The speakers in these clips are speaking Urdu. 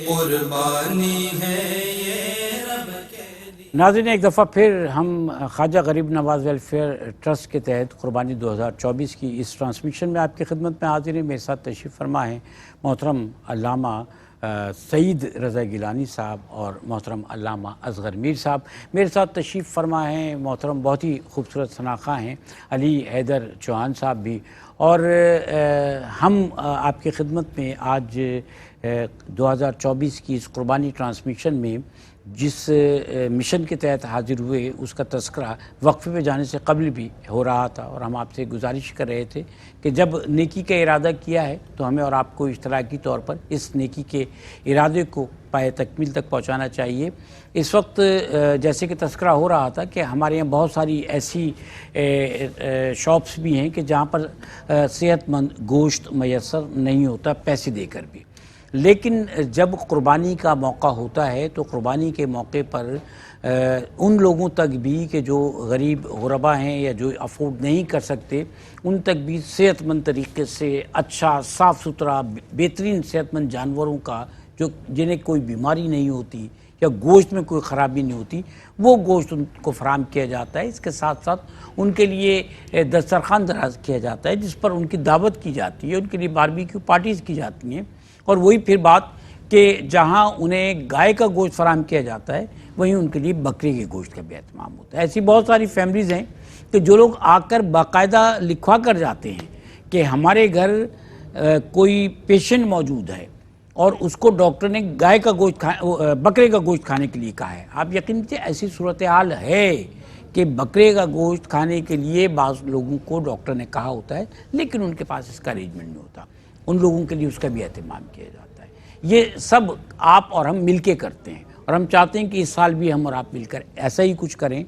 قربانی ہے یہ رب کے لیے۔ ناظرین، ایک دفعہ پھر ہم خواجہ غریب نواز ویلفیئر ٹرسٹ کے تحت قربانی 2024 کی اس ٹرانسمیشن میں آپ کی خدمت میں حاضر ہیں۔ میرے ساتھ تشریف فرما ہیں محترم علامہ سعید رضا گیلانی صاحب اور محترم علامہ اصغر میر صاحب۔ میرے ساتھ تشریف فرما ہیں محترم بہت ہی خوبصورت شناخواں ہیں علی حیدر چوہان صاحب بھی، اور ہم آپ کی خدمت میں آج 2024 کی اس قربانی ٹرانسمیشن میں جس مشن کے تحت حاضر ہوئے اس کا تذکرہ وقفے پہ جانے سے قبل بھی ہو رہا تھا، اور ہم آپ سے گزارش کر رہے تھے کہ جب نیکی کا ارادہ کیا ہے تو ہمیں اور آپ کو اشتراکی طور پر اس نیکی کے ارادے کو پائے تکمیل تک پہنچانا چاہیے۔ اس وقت جیسے کہ تذکرہ ہو رہا تھا کہ ہمارے یہاں بہت ساری ایسی شاپس بھی ہیں کہ جہاں پر صحت مند گوشت میسر نہیں ہوتا پیسے دے کر بھی، لیکن جب قربانی کا موقع ہوتا ہے تو قربانی کے موقع پر ان لوگوں تک بھی کہ جو غریب غربا ہیں یا جو افورڈ نہیں کر سکتے، ان تک بھی صحت مند طریقے سے اچھا صاف ستھرا بہترین صحت مند جانوروں کا جنہیں کوئی بیماری نہیں ہوتی یا گوشت میں کوئی خرابی نہیں ہوتی، وہ گوشت ان کو فراہم کیا جاتا ہے۔ اس کے ساتھ ساتھ ان کے لیے دسترخوان دراز کیا جاتا ہے جس پر ان کی دعوت کی جاتی ہے، ان کے لیے باربیکیو پارٹیز کی جاتی ہیں، اور وہی پھر بات کہ جہاں انہیں گائے کا گوشت فراہم کیا جاتا ہے وہیں ان کے لیے بکرے کے گوشت کا بھی اہتمام ہوتا ہے۔ ایسی بہت ساری فیملیز ہیں کہ جو لوگ آ کر باقاعدہ لکھوا کر جاتے ہیں کہ ہمارے گھر کوئی پیشنٹ موجود ہے اور اس کو ڈاکٹر نے گائے کا گوشت بکرے کا گوشت کھانے کے لیے کہا ہے۔ آپ یقین کیجیے ایسی صورتحال ہے کہ بکرے کا گوشت کھانے کے لیے بعض لوگوں کو ڈاکٹر نے کہا ہوتا ہے لیکن ان کے پاس اس کا ارینجمنٹ نہیں ہوتا، ان لوگوں کے لیے اس کا بھی اہتمام کیا جاتا ہے۔ یہ سب آپ اور ہم مل کے کرتے ہیں، اور ہم چاہتے ہیں کہ اس سال بھی ہم اور آپ مل کر ایسا ہی کچھ کریں۔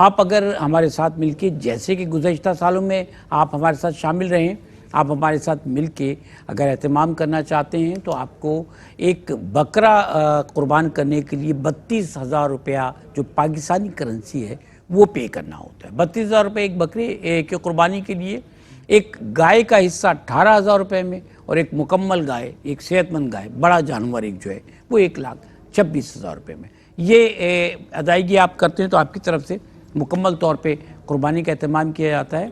آپ اگر ہمارے ساتھ مل کے، جیسے کہ گزشتہ سالوں میں آپ ہمارے ساتھ شامل رہیں، آپ ہمارے ساتھ مل کے اگر اہتمام کرنا چاہتے ہیں تو آپ کو ایک بکرا قربان کرنے کے لیے 32,000 روپیہ جو پاکستانی کرنسی ہے وہ پے کرنا ہوتا ہے۔ 32,000 روپے ایک بکرے کی قربانی کے لیے، ایک گائے کا حصہ 18,000 روپے میں، اور ایک مکمل گائے، ایک صحت مند گائے، بڑا جانور ایک جو ہے وہ 1,26,000 روپے میں۔ یہ ادائیگی آپ کرتے ہیں تو آپ کی طرف سے مکمل طور پہ قربانی کا اہتمام کیا جاتا ہے۔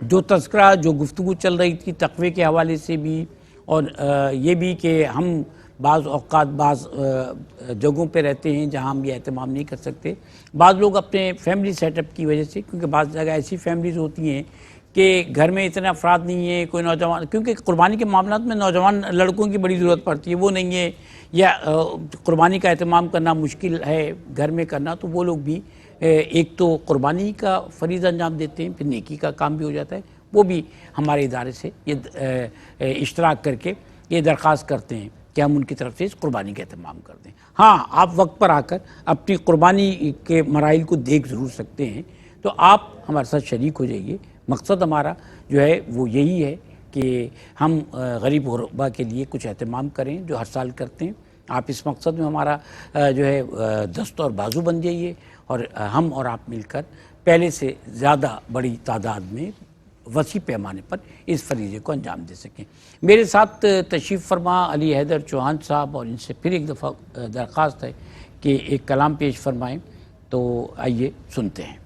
جو تذکرہ، جو گفتگو چل رہی تھی تقوی کے حوالے سے بھی، اور یہ بھی کہ ہم بعض اوقات بعض جگہوں پہ رہتے ہیں جہاں ہم یہ اہتمام نہیں کر سکتے، بعض لوگ اپنے فیملی سیٹ اپ کی وجہ سے، کیونکہ بعض جگہ ایسی فیملیز ہوتی ہیں کہ گھر میں اتنے افراد نہیں ہیں، کوئی نوجوان، کیونکہ قربانی کے معاملات میں نوجوان لڑکوں کی بڑی ضرورت پڑتی ہے، وہ نہیں ہے، یا قربانی کا اہتمام کرنا مشکل ہے گھر میں کرنا، تو وہ لوگ بھی ایک تو قربانی کا فریضہ انجام دیتے ہیں، پھر نیکی کا کام بھی ہو جاتا ہے، وہ بھی ہمارے ادارے سے یہ اشتراک کر کے یہ درخواست کرتے ہیں کہ ہم ان کی طرف سے اس قربانی کا اہتمام کر دیں۔ ہاں، آپ وقت پر آ کر اپنی قربانی کے مراحل کو دیکھ ضرور سکتے ہیں، تو آپ ہمارے ساتھ شریک ہو جائیے۔ مقصد ہمارا جو ہے وہ یہی ہے کہ ہم غریب غربا کے لیے کچھ اہتمام کریں جو ہر سال کرتے ہیں۔ آپ اس مقصد میں ہمارا جو ہے دست اور بازو بن جائیے، اور ہم اور آپ مل کر پہلے سے زیادہ بڑی تعداد میں وسیع پیمانے پر اس فریضے کو انجام دے سکیں۔ میرے ساتھ تشریف فرما علی حیدر چوہان صاحب، اور ان سے پھر ایک دفعہ درخواست ہے کہ ایک کلام پیش فرمائیں، تو آئیے سنتے ہیں۔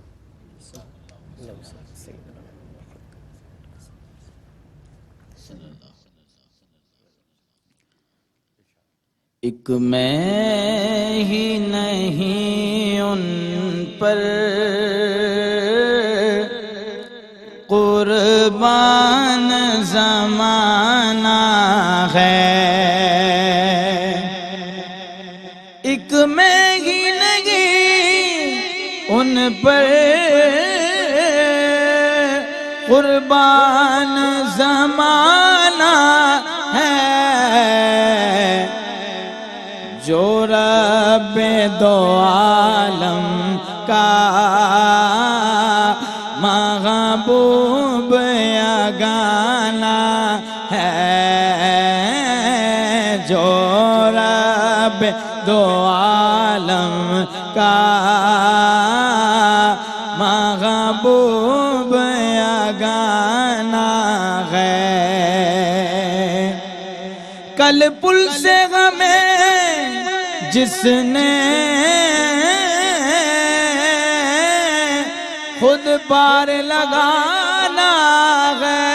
ایک میں ہی نہیں ان پر قربان زمانہ ہے، ایک میں ہی نہیں ان پر قربان زمانہ ہے، جو رب دو عالم کا محبوب یگانہ ہے، جو رب دو عالم کا محبوب یگانہ ہے۔ کل پل سے ہمیں جس نے خود پار لگانا ہے،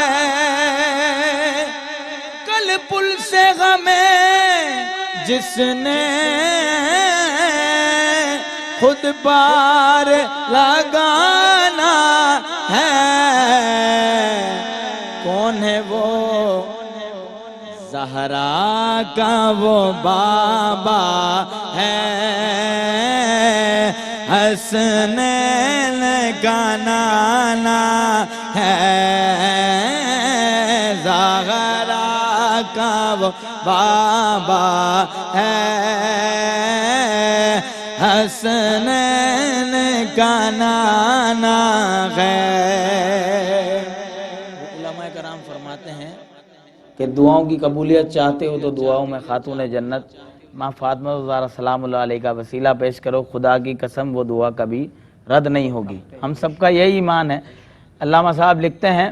کل پل سے غمیں جس نے خود پار لگانا ہے، کون ہے وہ زہرا کا وہ بابا ہے، حسنین کا نانا ہے، زہرا کا وہ بابا ہے، حسنین کا نانا ہے۔ علماء کرام فرماتے ہیں کہ دعاؤں کی قبولیت چاہتے ہو تو دعاؤں میں خاتون جنت ماں فاطمہ الزہرا سلام اللہ علیہ کا وسیلہ پیش کرو، خدا کی قسم وہ دعا کبھی رد نہیں ہوگی۔ ہم سب کا یہی ایمان ہے۔ علامہ صاحب لکھتے ہیں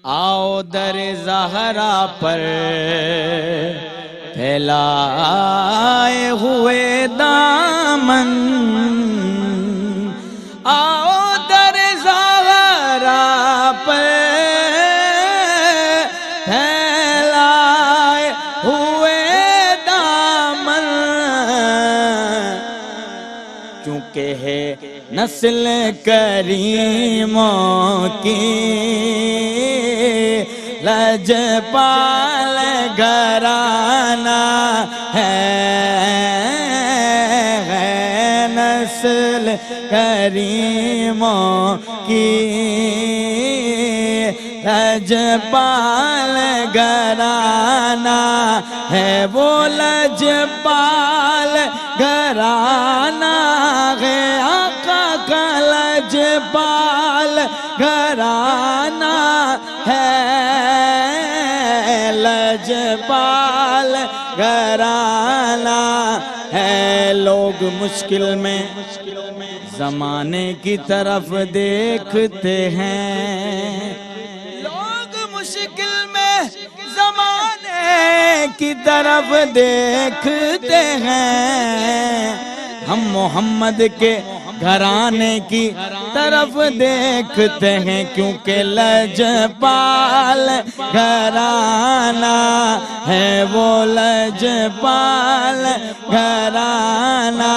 آؤ در زہرا پر پھیلائے ہوئے دامن، آؤ در زہرا پر پھیلائے ہوئے دامن، کیونکہ ہے نسل کریموں کی لجپال گھرانہ ہے، نسل کریموں کی لجپال گھرانہ ہے، وہ لجپال گھرانہ ہے، آقا کا لجپال گھرانہ ہے، لجپال گھرانہ ہے۔ لوگ مشکل میں زمانے کی طرف دیکھتے ہیں، لوگ مشکل میں زمانے کی طرف دیکھتے ہیں، ہم محمد کے گھرانے کی طرف دیکھتے ہیں، کیونکہ لجپال گھرانہ ہے، وہ لجپال گھرانہ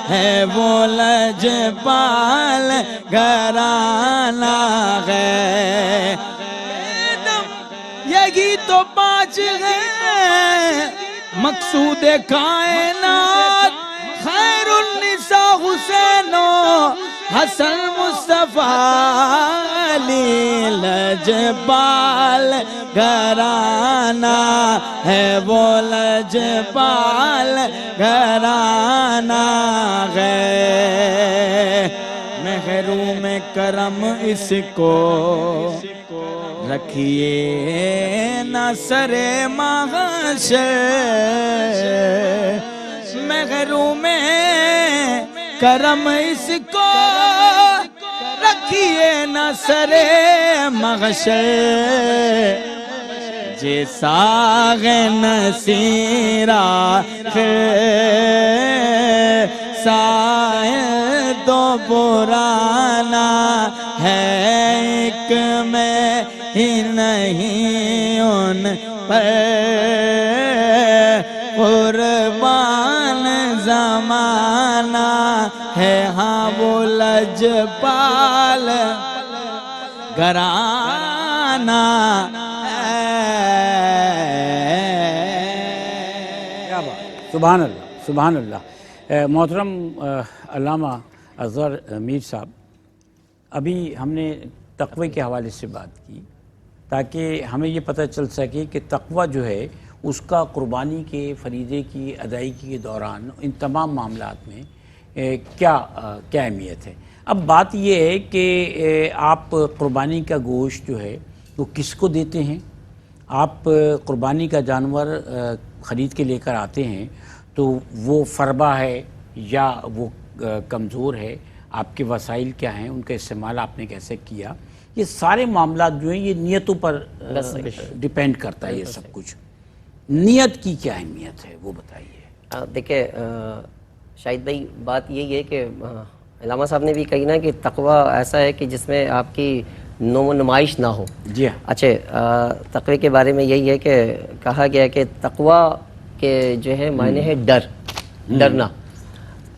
ہے، وہ لجپال گھرانہ ہے۔ یہی تو پانچ ہیں مقصود کائنات، خیر النساء حسین و حسن مصطفیٰ علی، لجپال گھرانہ ہے، وہ لجپال گھرانہ ہے۔ محروم کرم اس کو رکھیے نہ سر محشر، محروم کرم اس کو رکھیے نہ سر محشر، جیسا نصیرہ سائل تو پرانا ہے، ایک میں ہی نہیں ان پر قربان زمانہ ہے، ہاں وہ لجپال گھرانہ کیا بات، سبحان اللہ سبحان اللہ۔ محترم علامہ اظہر میر صاحب، ابھی ہم نے تقوی کے حوالے سے بات کی تاکہ ہمیں یہ پتہ چل سکے کہ تقوی جو ہے اس کا قربانی کے فریضے کی ادائیگی کے دوران ان تمام معاملات میں کیا اہمیت ہے۔ اب بات یہ ہے کہ آپ قربانی کا گوشت جو ہے وہ کس کو دیتے ہیں؟ آپ قربانی کا جانور خرید کے لے کر آتے ہیں تو وہ فربا ہے یا وہ کمزور ہے، آپ کے وسائل کیا ہیں، ان کا استعمال آپ نے کیسے کیا، یہ سارے معاملات جو ہیں یہ نیتوں پر ڈیپینڈ کرتا ہے یہ سب کچھ۔ نیت کی کیا اہمیت ہے وہ بتائیے. دیکھیں شاہد بھائی بات یہی ہے کہ علامہ صاحب نے بھی کہی نا کہ تقوی ایسا ہے کہ جس میں آپ کی نمائش نہ ہو. جی ہاں. اچھا تقوی کے بارے میں یہی ہے کہ کہا گیا کہ تقوی کے جو ہے معنی ہے ڈرنا.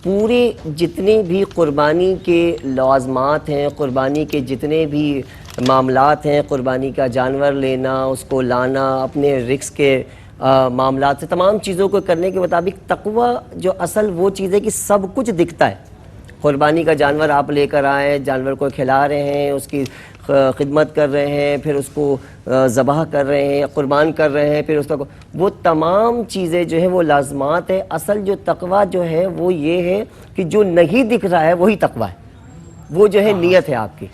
پوری جتنی بھی قربانی کے لوازمات ہیں، قربانی کے جتنے بھی معاملات ہیں، قربانی کا جانور لینا، اس کو لانا، اپنے رزق کے معاملات سے تمام چیزوں کو کرنے کے مطابق تقوی جو اصل وہ چیز ہے کہ سب کچھ دکھتا ہے. قربانی کا جانور آپ لے کر آئیں، جانور کو کھلا رہے ہیں، اس کی خدمت کر رہے ہیں، پھر اس کو ذبح کر رہے ہیں، قربان کر رہے ہیں، پھر اس کا وہ تمام چیزیں جو ہیں وہ لازمات ہے. اصل جو تقوی جو ہے وہ یہ ہے کہ جو نہیں دکھ رہا ہے وہی تقوی ہے. وہ جو ہے نیت ہے آپ کی.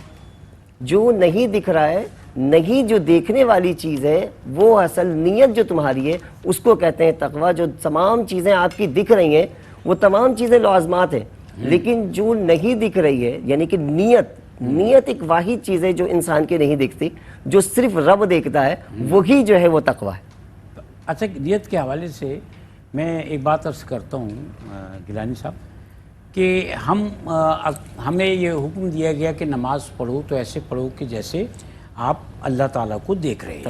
جو نہیں دکھ رہا ہے، نہیں جو دیکھنے والی چیز ہے، وہ اصل نیت جو تمہاری ہے اس کو کہتے ہیں تقوی. جو تمام چیزیں آپ کی دکھ رہی ہیں وہ تمام چیزیں لازمات ہیں، لیکن جو نہیں دکھ رہی ہے یعنی کہ نیت ایک واحد چیز ہے جو انسان کی نہیں دکھتی، جو صرف رب دیکھتا ہے، وہی جو ہے وہ تقوی ہے. اچھا نیت کے حوالے سے میں ایک بات عرض کرتا ہوں گیلانی صاحب کہ ہمیں یہ حکم دیا گیا کہ نماز پڑھو تو ایسے پڑھو کہ جیسے آپ اللہ تعالیٰ کو دیکھ رہے ہیں،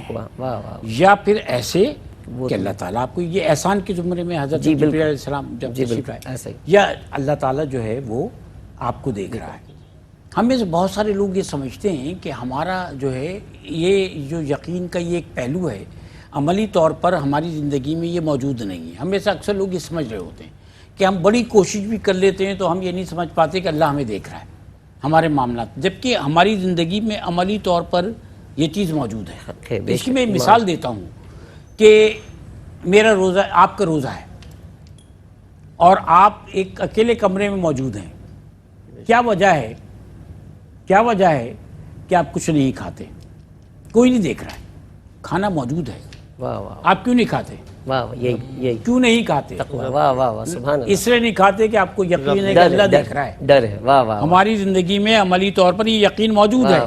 یا پھر ایسے کہ اللہ تعالیٰ آپ کو، یہ احسان کے زمرے میں حضرت جبریل علیہ السلام جب تشریف لائے، یا اللہ تعالیٰ جو ہے وہ آپ کو دیکھ رہا ہے. ہم میں سے بہت سارے لوگ یہ سمجھتے ہیں کہ ہمارا جو ہے یہ جو یقین کا یہ ایک پہلو ہے عملی طور پر ہماری زندگی میں یہ موجود نہیں ہے. ہم میں سے اکثر لوگ یہ سمجھ رہے ہوتے ہیں کہ ہم بڑی کوشش بھی کر لیتے ہیں تو ہم یہ نہیں سمجھ پاتے کہ اللہ ہمیں دیکھ رہا ہے ہمارے معاملات، جبکہ ہماری زندگی میں عملی طور پر یہ چیز موجود ہے. اس کی میں مثال دیتا ہوں کہ میرا روزہ، آپ کا روزہ ہے اور آپ ایک اکیلے کمرے میں موجود ہیں. کیا وجہ ہے کہ آپ کچھ نہیں کھاتے؟ کوئی نہیں دیکھ رہا ہے، کھانا موجود ہے، آپ کیوں نہیں کھاتے؟ کیوں نہیں کھاتے؟ اس لیے نہیں کھاتے کہ آپ کو یقین ہے کہ اللہ دیکھ رہا ہے. ڈر ہے. ہماری زندگی میں عملی طور پر یہ یقین موجود ہے.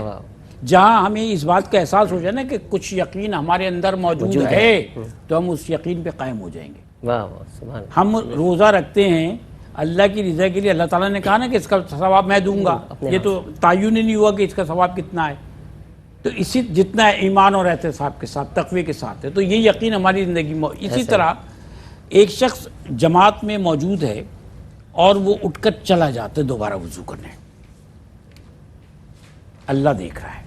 جہاں ہمیں اس بات کا احساس ہو جائے نا کہ کچھ یقین ہمارے اندر موجود ہے تو ہم اس یقین پہ قائم ہو جائیں گے. ہم روزہ رکھتے ہیں اللہ کی رضا کے لیے. اللہ تعالیٰ نے کہا نا کہ اس کا ثواب میں دوں گا، یہ تو تعین نہیں ہوا کہ اس کا ثواب کتنا ہے. تو اسی جتنا ایمان اور احتساب کے ساتھ، تقوی کے ساتھ ہے، تو یہ یقین ہماری زندگی میں. اسی طرح ایک شخص جماعت میں موجود ہے اور وہ اٹھ کر چلا جاتا ہے دوبارہ وضو کرنے، اللہ دیکھ رہا ہے.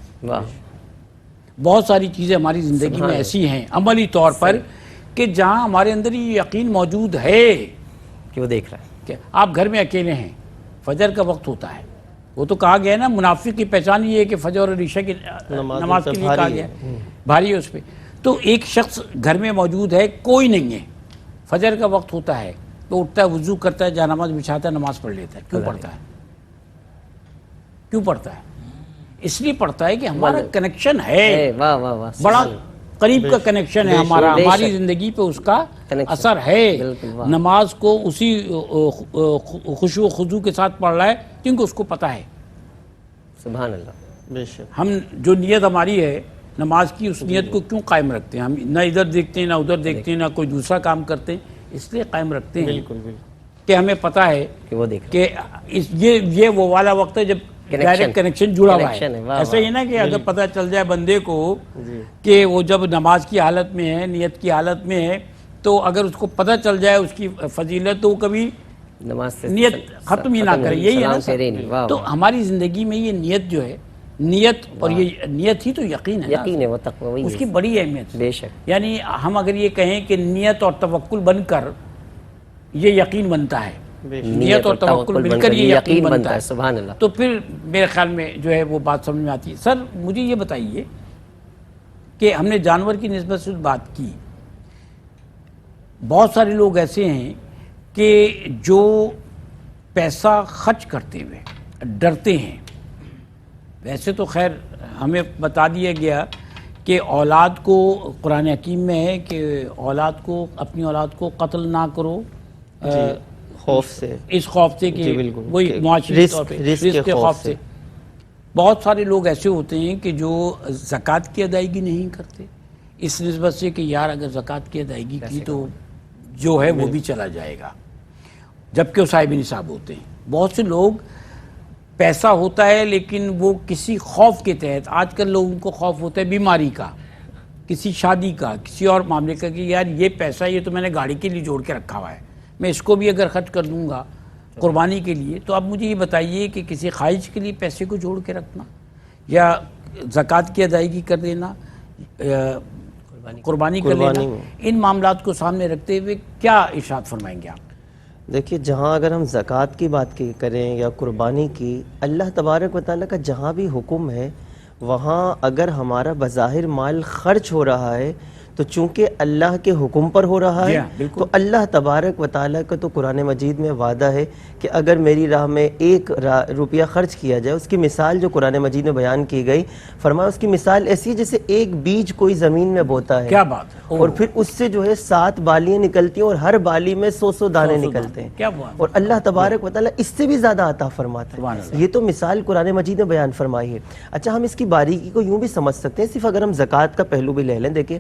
بہت ساری چیزیں ہماری زندگی میں ایسی ہیں عملی طور پر کہ جہاں ہمارے اندر یہ یقین موجود ہے کہ وہ دیکھ رہا ہے. کہ آپ گھر میں اکیلے ہیں، فجر کا وقت ہوتا ہے، وہ تو کہا گیا ہے نا منافق کی پہچان یہ ہے کہ فجر اور عشاء کی نماز کے لیے کہا گیا ہے، بھاری ہے اس پہ. تو ایک شخص گھر میں موجود ہے، کوئی نہیں ہے، فجر کا وقت ہوتا ہے تو اٹھتا ہے، وضو کرتا ہے، جانماز بچھاتا ہے، نماز پڑھ لیتا ہے. کیوں پڑھتا ہے؟ اس لیے پڑھتا ہے کہ ہمارا کنیکشن ہے، بڑا قریب کا کنیکشن ہے ہمارا، ہماری زندگی پہ اس کا اثر ہے. نماز کو اسی خشوع و خضوع کے ساتھ پڑھ رہا ہے کیونکہ اس کو پتہ ہے. سبحان اللہ. ہم جو نیت ہماری ہے نماز کی، اس نیت کو کیوں قائم رکھتے ہیں؟ ہم نہ ادھر دیکھتے ہیں، نہ ادھر دیکھتے ہیں، نہ کوئی دوسرا کام کرتے ہیں، اس لیے قائم رکھتے ہیں کہ ہمیں پتہ ہے کہ یہ وہ والا وقت ہے جب ڈائریکٹ کنیکشن جڑا ہوا ہے. ایسا ہی نا کہ اگر پتہ چل جائے بندے کو کہ وہ جب نماز کی حالت میں ہے، نیت کی حالت میں ہے، تو اگر اس کو پتہ چل جائے اس کی فضیلت تو وہ کبھی نیت ختم ہی نہ کرے. یہی ہے نا. تو ہماری زندگی میں یہ نیت جو ہے، نیت اور یہ نیت ہی تو یقین ہے، وہ تقوی، اس کی بڑی اہمیت. بے شک. یعنی ہم اگر یہ کہیں کہ نیت اور توکل بن کر یہ یقین بنتا ہے، نیت اور توکل مل کر یہ یقین بنتا ہے، سبحان اللہ. تو پھر میرے خیال میں جو ہے وہ بات سمجھ میں آتی ہے. سر مجھے یہ بتائیے کہ ہم نے جانور کی نسبت سے بات کی، بہت سارے لوگ ایسے ہیں کہ جو پیسہ خرچ کرتے ہوئے ڈرتے ہیں. ویسے تو خیر ہمیں بتا دیا گیا کہ اولاد کو، قرآن حکیم میں ہے کہ اولاد کو، اپنی اولاد کو قتل نہ کرو، خوف سے، اس خوف سے کہ وہی معاشی طور پہ رزق کے خوف سے. بہت سارے لوگ ایسے ہوتے ہیں کہ جو زکوٰۃ کی ادائیگی نہیں کرتے، اس نسبت سے کہ یار اگر زکوٰۃ کی ادائیگی کی تو جو ہے وہ بھی چلا جائے گا، جبکہ وہ صاحب نصاب ہوتے ہیں۔ بہت سے لوگ پیسہ ہوتا ہے لیکن وہ کسی خوف کے تحت، آج کل لوگوں کو خوف ہوتا ہے بیماری کا، کسی شادی کا، کسی اور معاملے کا، کہ یار یہ پیسہ یہ تو میں نے گاڑی کے لیے جوڑ کے رکھا ہوا ہے، میں اس کو بھی اگر خرچ کر دوں گا قربانی کے لیے، تو اب مجھے یہ بتائیے کہ کسی خواہش کے لیے پیسے کو جوڑ کے رکھنا یا زکوٰۃ کی ادائیگی کر دینا، قربانی کر لینا، ان معاملات کو سامنے رکھتے ہوئے کیا ارشاد فرمائیں گے آپ؟ دیکھیے، جہاں اگر ہم زکوٰۃ کی بات کریں یا قربانی کی، اللہ تبارک و تعالیٰ کا جہاں بھی حکم ہے وہاں اگر ہمارا بظاہر مال خرچ ہو رہا ہے تو چونکہ اللہ کے حکم پر ہو رہا ہے تو اللہ تبارک و تعالیٰ کا تو قرآن مجید میں وعدہ ہے کہ اگر میری راہ میں 1 روپیہ خرچ کیا جائے، اس کی مثال جو قرآن مجید میں بیان کی گئی، فرمایا اس کی مثال ایسی ہے جیسے ایک بیج کوئی زمین میں بوتا ہے، کیا بات ہے، اور پھر اس سے جو ہے 7 بالیاں نکلتی ہیں اور ہر بالی میں 100 دانے نکلتے ہیں، کیا بات، اور اللہ تبارک و تعالیٰ اس سے بھی زیادہ عطا فرماتا ہے۔ یہ تو مثال قرآن مجید نے بیان فرمائی ہے۔ اچھا، ہم اس کی باریکی کو یوں بھی سمجھ سکتے ہیں، صرف اگر ہم زکوٰۃ کا پہلو بھی لے لیں، دیکھیں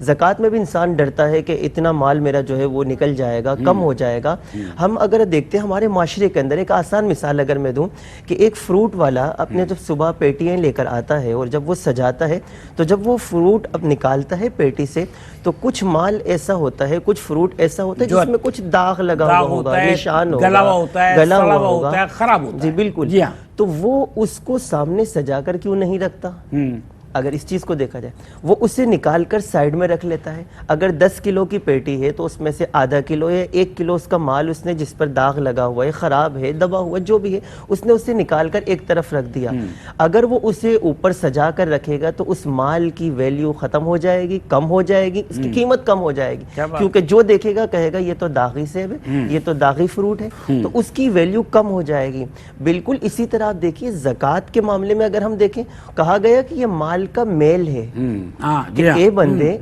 زکوٰۃ میں بھی انسان ڈرتا ہے کہ اتنا مال میرا جو ہے وہ نکل جائے گا، کم ہو جائے گا۔ ہم اگر دیکھتے ہیں ہمارے معاشرے کے اندر، ایک آسان مثال اگر میں دوں کہ ایک فروٹ والا اپنے جب صبح پیٹیاں لے کر آتا ہے اور جب وہ سجاتا ہے تو جب وہ فروٹ اب نکالتا ہے پیٹی سے تو کچھ مال ایسا ہوتا ہے، کچھ فروٹ ایسا ہوتا ہے جس میں کچھ داغ لگا ہوا ہوگا، نشان ہوگا، گلا ہوا ہوتا ہے، گلا سڑا ہوا ہوا ہوگا، ہوتا ہے، خراب ہوتا ہے۔ جی بالکل، جی ہاں، تو وہ اس کو سامنے سجا کر کیوں نہیں رکھتا؟ اگر اس چیز کو دیکھا جائے، وہ اسے نکال کر سائیڈ میں رکھ لیتا ہے۔ اگر 10 کلو کی پیٹی ہے تو اس میں سے آدھا کلو یا 1 کلو اس کا مال اس نے جس پر داغ لگا ہوا ہے، خراب ہے، دبا ہوا جو بھی ہے، اس نے اسے نکال کر ایک طرف رکھ دیا۔ اگر وہ اسے اوپر سجا کر رکھے گا تو اس مال کی ویلیو ختم ہو جائے گی، کم ہو جائے گی، اس کی قیمت کم ہو جائے گی، کیونکہ جو دیکھے گا کہے گا یہ تو داغی سیب ہے، یہ تو داغی فروٹ ہے، تو اس کی ویلیو کم ہو جائے گی۔ بالکل اسی طرح آپ دیکھیے زکوٰۃ کے معاملے میں اگر ہم دیکھیں، کہا گیا کہ یہ مال کا میل ہے کہ اے بندے،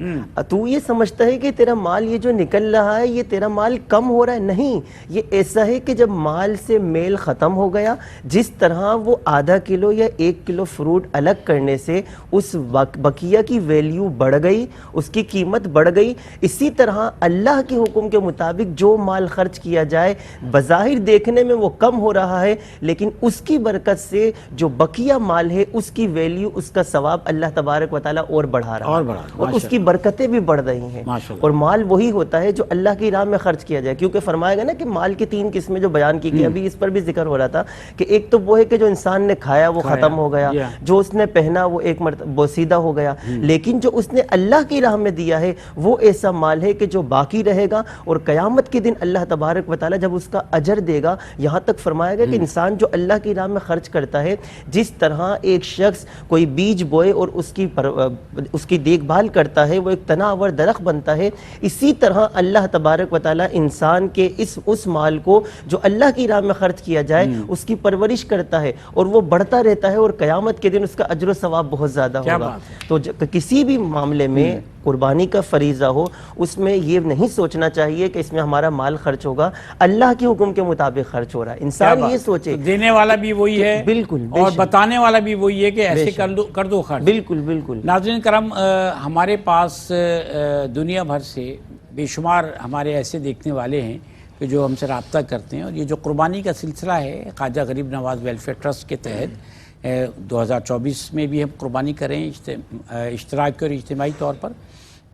تو یہ سمجھتا ہے کہ تیرا مال یہ جو نکل رہا ہے یہ تیرا مال کم ہو رہا ہے، نہیں، یہ ایسا ہے کہ جب مال سے میل ختم ہو گیا، جس طرح وہ آدھا کلو یا 1 کلو فروٹ الگ کرنے سے اس بقیہ کی ویلیو بڑھ گئی، اس کی قیمت بڑھ گئی، اسی طرح اللہ کے حکم کے مطابق جو مال خرچ کیا جائے بظاہر دیکھنے میں وہ کم ہو رہا ہے، لیکن اس کی برکت سے جو بقیہ مال ہے اس کی ویلیو، اس کا ثواب اللہ تبارک و تعالیٰ اور بڑھا رہا ہے، اور اس کی برکتیں بھی بڑھ رہی ہیں۔ اور مال وہی ہوتا ہے جو اللہ کی راہ میں خرچ کیا جائے، کیونکہ فرمایا گیا نا کہ مال کی 3 قسمیں جو بیان کی گئی، ابھی اس پر بھی ذکر ہو رہا تھا کہ ایک تو وہ ہے کہ جو انسان نے کھایا وہ ختم ہو گیا، جو اس نے پہنا وہ ایک مرتبہ بوسیدہ ہو گیا، لیکن جو اس نے اللہ کی راہ میں دیا ہے وہ ایسا مال ہے کہ جو باقی رہے گا، اور قیامت کے دن اللہ تبارک و تعالیٰ جب اس کا اجر دے گا، یہاں تک فرمایا گیا کہ انسان جو اللہ کی راہ میں خرچ کرتا ہے، جس طرح ایک شخص کوئی بیج بوئے اور اس کی دیکھ بھال کرتا ہے، وہ ایک تناور درخت بنتا ہے، اسی طرح اللہ تبارک و تعالیٰ انسان کے اس مال کو جو اللہ کی راہ میں خرچ کیا جائے اس کی پرورش کرتا ہے، اور وہ بڑھتا رہتا ہے، اور قیامت کے دن اس کا اجر و ثواب بہت زیادہ ہوگا۔ تو کسی بھی معاملے میں قربانی کا فریضہ ہو، اس میں یہ نہیں سوچنا چاہیے کہ اس میں ہمارا مال خرچ ہوگا، اللہ کے حکم کے مطابق خرچ ہو رہا ہے۔ انسان یہ سوچے، دینے والا بھی وہی ہے، بالکل، اور بتانے والا بھی وہی ہے کہ ایسے کر دو خرچ۔ بالکل بالکل۔ ناظرین کرام، ہمارے پاس دنیا بھر سے بے شمار ہمارے ایسے دیکھنے والے ہیں کہ جو ہم سے رابطہ کرتے ہیں، اور یہ جو قربانی کا سلسلہ ہے خواجہ غریب نواز ویلفیئر ٹرسٹ کے تحت 2024 میں بھی ہم قربانی کریں اشتراک اور اجتماعی طور پر،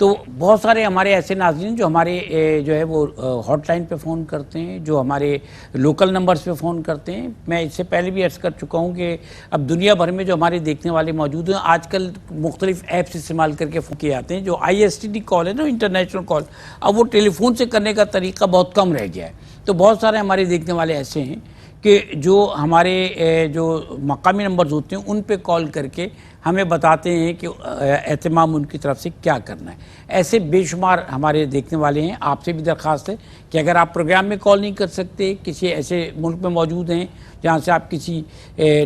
تو بہت سارے ہمارے ایسے ناظرین جو ہمارے جو ہے وہ ہاٹ لائن پہ فون کرتے ہیں، جو ہمارے لوکل نمبرز پہ فون کرتے ہیں۔ میں اس سے پہلے بھی عرض کر چکا ہوں کہ اب دنیا بھر میں جو ہمارے دیکھنے والے موجود ہیں، آج کل مختلف ایپس استعمال کر کے فون کیے جاتے ہیں، جو ISTD کال ہے نا، انٹرنیشنل کال، اب وہ ٹیلی فون سے کرنے کا طریقہ بہت کم رہ گیا ہے۔ تو بہت سارے ہمارے دیکھنے والے ایسے ہیں کہ جو ہمارے جو مقامی نمبرز ہوتے ہیں ان پہ کال کر کے ہمیں بتاتے ہیں کہ اہتمام ان کی طرف سے کیا کرنا ہے۔ ایسے بے شمار ہمارے دیکھنے والے ہیں۔ آپ سے بھی درخواست ہے کہ اگر آپ پروگرام میں کال نہیں کر سکتے، کسی ایسے ملک میں موجود ہیں جہاں سے آپ کسی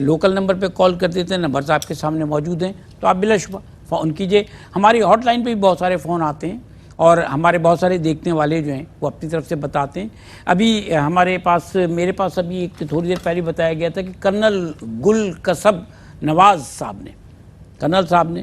لوکل نمبر پہ کال کر دیتے ہیں، نمبرز آپ کے سامنے موجود ہیں، تو آپ بلا شبہ فون کیجئے۔ ہماری ہاٹ لائن پہ بھی بہت سارے فون آتے ہیں، اور ہمارے بہت سارے دیکھنے والے جو ہیں وہ اپنی طرف سے بتاتے ہیں۔ ابھی میرے پاس ابھی ایک تھوڑی دیر پہلے بتایا گیا تھا کہ کرنل گل قصب نواز صاحب نے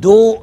2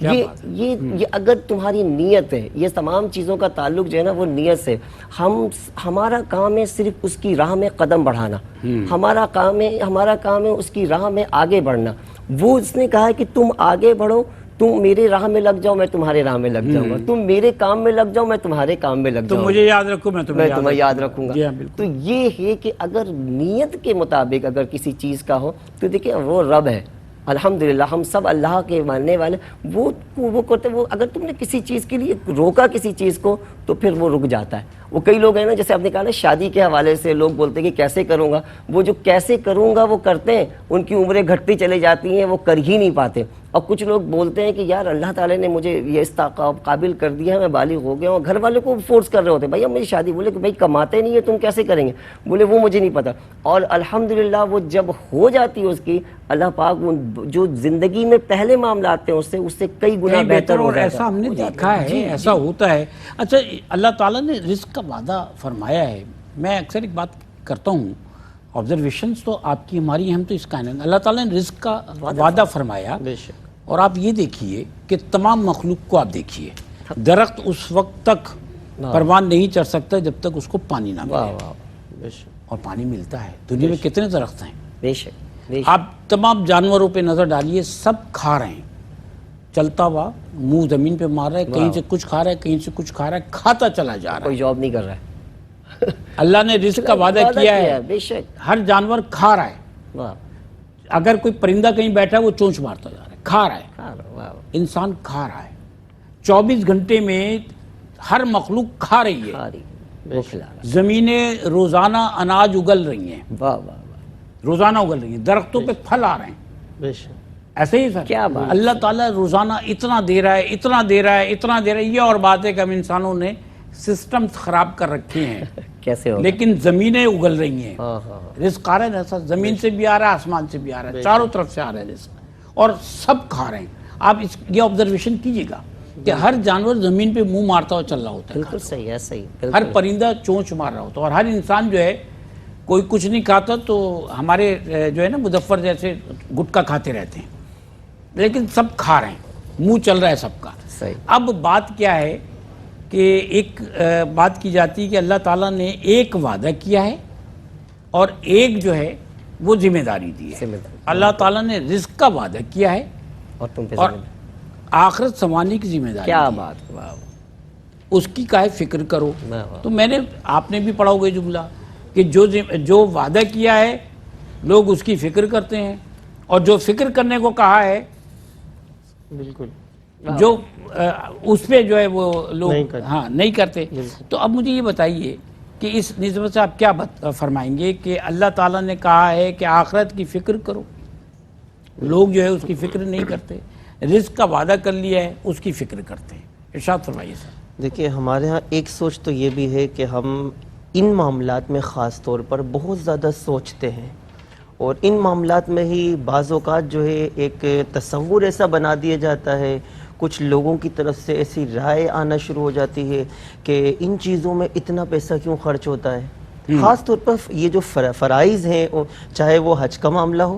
یہ اگر تمہاری نیت ہے، یہ تمام چیزوں کا تعلق جو ہے نا وہ نیت سے، ہمارا کام ہے صرف اس کی راہ میں قدم بڑھانا، ہمارا کام ہے اس کی راہ میں آگے بڑھنا۔ وہ اس نے کہا ہے کہ تم آگے بڑھو، تم میرے راہ میں لگ جاؤ، میں تمہارے راہ میں لگ جاؤں گا، تم میرے کام میں لگ جاؤ، میں تمہارے کام میں لگ جاؤں گا، تم مجھے یاد رکھو، میں تمہیں یاد رکھوں گا۔ تو یہ ہے کہ اگر نیت کے مطابق اگر کسی چیز کا ہو تو دیکھیں وہ رب ہے، الحمدللہ ہم سب اللہ کے ماننے والے، وہ کرتے، وہ اگر تم نے کسی چیز کے لیے روکا کسی چیز کو تو پھر وہ رک جاتا ہے۔ وہ کئی لوگ ہیں نا، جیسے آپ نے کہا نا شادی کے حوالے سے لوگ بولتے ہیں کہ کیسے کروں گا، وہ جو کیسے کروں گا وہ کرتے ہیں، ان کی عمریں گھٹتی چلی جاتی ہیں، وہ کر ہی نہیں پاتے۔ اور کچھ لوگ بولتے ہیں کہ یار اللہ تعالیٰ نے مجھے یہ اس قابل کر دیا ہے، میں بالغ ہو گیا ہوں، گھر والے کو فورس کر رہے ہوتے ہیں بھائی اب میری شادی، بولے کہ بھائی کماتے نہیں ہے تم کیسے کریں گے، بولے وہ مجھے نہیں پتہ۔ اور الحمدللہ وہ جب ہو جاتی ہے اس کی، اللہ پاک جو زندگی میں پہلے معاملات ہیں اس سے کئی گنا بہتر ہو جاتا ہے۔ ایسا ہم نے دیکھا ہے، ایسا ہوتا ہے۔ اچھا اللہ تعالیٰ نے رزق کا وعدہ فرمایا ہے، میں اکثر ایک بات کرتا ہوں، آبزرویشنز تو آپ کی ہماری، ہم تو اس کائنات، اللہ تعالیٰ نے رزق کا وعدہ فرمایا۔ اور آپ یہ دیکھیے کہ تمام مخلوق کو آپ دیکھیے، درخت اس وقت تک پروان نہیں چڑھ سکتا جب تک اس کو پانی نہ ملے، اور پانی ملتا ہے۔ دنیا میں کتنے درخت ہیں، بے شک۔ آپ تمام جانوروں پہ نظر ڈالیے، سب کھا رہے ہیں، چلتا ہوا منہ زمین پہ مار رہا ہے، کہیں سے کچھ کھا رہا ہے، کہیں سے کچھ کھا رہا ہے، کھاتا چلا جا رہا ہے، کوئی جاب نہیں کر رہا ہے۔ اللہ نے رزق کا وعدہ کیا ہے، بے شک، ہر جانور کھا رہا ہے۔ اگر کوئی پرندہ کہیں بیٹھا ہے وہ چونچ مارتا جا رہا ہے، کھا رہا ہے، انسان کھا رہا ہے، 24 گھنٹے میں ہر مخلوق کھا رہی ہے، زمینیں روزانہ اناج اگل رہی ہیں، روزانہ اگل رہی ہیں، درختوں پہ پھل آ رہے ہیں، ایسے ہی سر اللہ تعالیٰ روزانہ اتنا دے رہا ہے، اتنا دے رہا ہے، اتنا دے رہا ہے۔ یہ اور بات ہے کہ ہم انسانوں نے سسٹم خراب کر رکھے ہیں، کیسے ہوگا؟ لیکن زمینیں اگل رہی ہیں، رزق آ رہا ہے ایسا، زمین سے بھی آ رہا ہے، آسمان سے بھی آ رہا ہے، چاروں طرف سے آ رہا ہے رزق، اور سب کھا رہے ہیں۔ آپ یہ آبزرویشن کیجئے گا کہ ہر جانور زمین پہ منہ مارتا ہوا چل رہا ہوتا ہے، بالکل صحیح ہے، صحیح، ہر پرندہ چونچ مار رہا ہوتا ہے، اور ہر انسان جو ہے کوئی کچھ نہیں کھاتا تو ہمارے جو ہے نا مظفر جیسے گٹکا کھاتے رہتے ہیں، لیکن سب کھا رہے ہیں، منہ چل رہا ہے سب کا۔ اب بات کیا ہے کہ ایک بات کی جاتی ہے کہ اللہ تعالیٰ نے ایک وعدہ کیا ہے اور ایک جو ہے وہ ذمہ داری دی ہے۔ اللہ تعالیٰ نے رزق کا وعدہ کیا ہے اور آخرت سنوارنے کی ذمہ داری، کیا بات، اس کی کاہے فکر کرو۔ تو میں نے، آپ نے بھی پڑھا ہوگا جملہ کہ جو وعدہ کیا ہے لوگ اس کی فکر کرتے ہیں، اور جو فکر کرنے کو کہا ہے بالکل جو اس پہ جو ہے وہ لوگ نہیں کرتے۔ تو اب مجھے یہ بتائیے کہ اس نسبت سے آپ کیا فرمائیں گے کہ اللہ تعالیٰ نے کہا ہے کہ آخرت کی فکر کرو، لوگ جو ہے اس کی فکر نہیں کرتے، رزق کا وعدہ کر لیا ہے اس کی فکر کرتے ہیں۔ ارشاد فرمائیے سر۔ دیکھیے ہمارے ہاں ایک سوچ تو یہ بھی ہے کہ ہم ان معاملات میں خاص طور پر بہت زیادہ سوچتے ہیں، اور ان معاملات میں ہی بعض اوقات جو ہے ایک تصور ایسا بنا دیا جاتا ہے، کچھ لوگوں کی طرف سے ایسی رائے آنا شروع ہو جاتی ہے کہ ان چیزوں میں اتنا پیسہ کیوں خرچ ہوتا ہے۔ خاص طور پر یہ جو فرائض ہیں، چاہے وہ حج کا معاملہ ہو،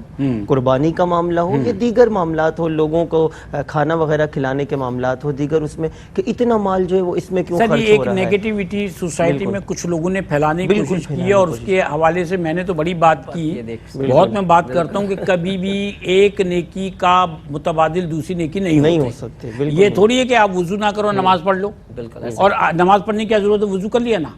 قربانی کا معاملہ ہو، یا دیگر معاملات ہو، لوگوں کو کھانا وغیرہ کھلانے کے معاملات ہو، دیگر اس میں کہ اتنا مال جو ہے وہ اس میں کیوں خرچ ہو رہا ہے۔ ایک نیگیٹیوٹی سوسائٹی میں کچھ لوگوں نے پھیلانے کی کوشش کی ہے، اور اس کے حوالے سے میں نے تو بڑی بات کی، بہت میں بات کرتا ہوں کہ کبھی بھی ایک نیکی کا متبادل دوسری نیکی نہیں ہو سکتی۔ یہ تھوڑی ہے کہ آپ وضو نہ کرو نماز پڑھ لو، اور نماز پڑھنے کی ضرورت ہے وضو کر لیا نا،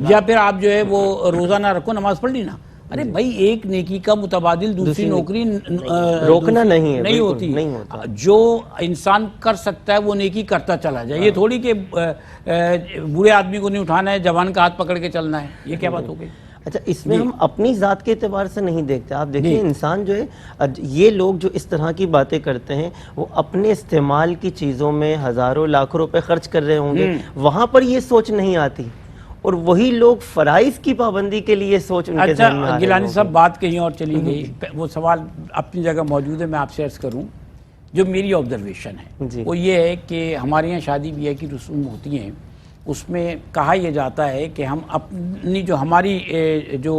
یا پھر آپ جو ہے وہ روزہ نہ رکھو نماز پڑھ لی نا۔ ارے بھائی ایک نیکی کا متبادل دوسری نوکری روکنا نہیں ہوتی، جو انسان کر سکتا ہے وہ نیکی کرتا چلا جائے۔ یہ تھوڑی کہ بوڑھے آدمی کو نہیں اٹھانا ہے، جوان کا ہاتھ پکڑ کے چلنا ہے، یہ کیا بات ہو گئی؟ اچھا اس میں ہم اپنی ذات کے اعتبار سے نہیں دیکھتے، آپ دیکھیں انسان جو ہے، یہ لوگ جو اس طرح کی باتیں کرتے ہیں وہ اپنے استعمال کی چیزوں میں ہزاروں لاکھوں روپے خرچ کر رہے ہوں گے، وہاں پر یہ سوچ نہیں آتی، اور وہی لوگ فرائض کی پابندی کے لیے سوچ ان کے ذہن میں آ رہے ہیں۔ گیلانی صاحب بات کہیں اور چلی گئی، وہ سوال اپنی جگہ موجود ہے، میں آپ سے عرض کروں جو میری آبزرویشن ہے وہ یہ ہے کہ ہمارے یہاں شادی بیاہ کی رسوم ہوتی ہیں، اس میں کہا یہ جاتا ہے کہ ہم اپنی جو ہماری جو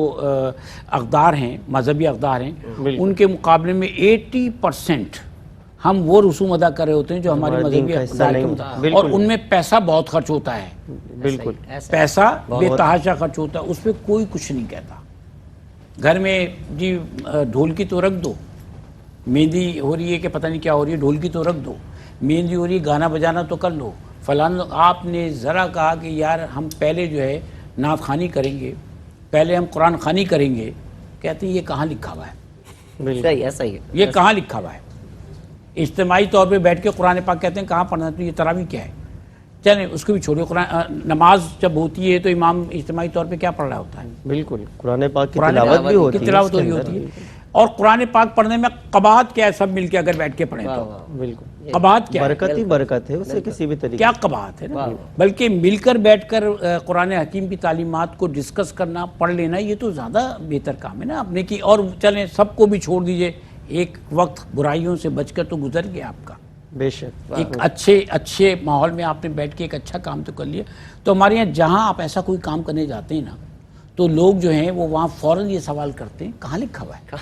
اقدار ہیں، مذہبی اقدار ہیں، ان کے مقابلے میں 80% ہم وہ رسوم ادا کر رہے ہوتے ہیں جو ہماری ہمارے دین مذہبی کا حصہ اقدار نہیں کے ہوتا۔ مطابق، بالکل۔ اور ان میں پیسہ بہت خرچ ہوتا ہے، بالکل پیسہ بے تحاشا خرچ ہوتا ہے، اس پہ کوئی کچھ نہیں کہتا۔ گھر میں جی ڈھولکی تو رکھ دو، مہندی ہو رہی ہے کہ پتہ نہیں کیا ہو رہی ہے، ڈھولکی تو رکھ دو، مہندی ہو رہی ہے گانا بجانا تو کر لو، فلانا۔ آپ نے ذرا کہا کہ یار ہم پہلے جو ہے نعت خوانی کریں گے، پہلے ہم قرآن خوانی کریں گے، کہتے ہیں یہ کہاں لکھا ہوا ہے؟ صحیح ہے، صحیح ہے۔ یہ کہاں لکھا ہوا ہے؟ اجتماعی طور پہ بیٹھ کے قرآن پاک کہتے ہیں کہاں پڑھنا ہے؟ تو یہ تراویح کیا ہے؟ چلیں اس کو بھی چھوڑیے، قرآن نماز جب ہوتی ہے تو امام اجتماعی طور پہ کیا پڑھ رہا ہوتا ہے؟ بالکل قرآن پاک کی قرآن تلاوت بھی ہوتی ہے، تلاوت اس کے ہو رہی اندر۔ ہوتی ہے، اور قرآن پاک پڑھنے میں قباحت کیا ہے؟ سب مل کے اگر بیٹھ کے پڑھیں تو بالکل قباحت کیا ہے؟ برکت ہی برکت ہے، اسے کسی بھی طریقے کیا قباحت ہے نا؟ بلکہ مل کر بیٹھ کر قرآن حکیم کی تعلیمات کو ڈسکس کرنا، پڑھ لینا، یہ تو زیادہ بہتر کام ہے نا اپنے کی۔ اور چلیں سب کو بھی چھوڑ دیجئے، ایک وقت برائیوں سے بچ کر تو گزر گیا آپ کا، بے شک ایک اچھے ماحول میں آپ نے بیٹھ کے ایک اچھا کام تو کر لیا۔ تو ہمارے یہاں جہاں آپ ایسا کوئی کام کرنے جاتے ہیں نا، تو لوگ جو ہیں وہ وہاں فوراً یہ سوال کرتے ہیں کہاں لکھا ہوا ہے؟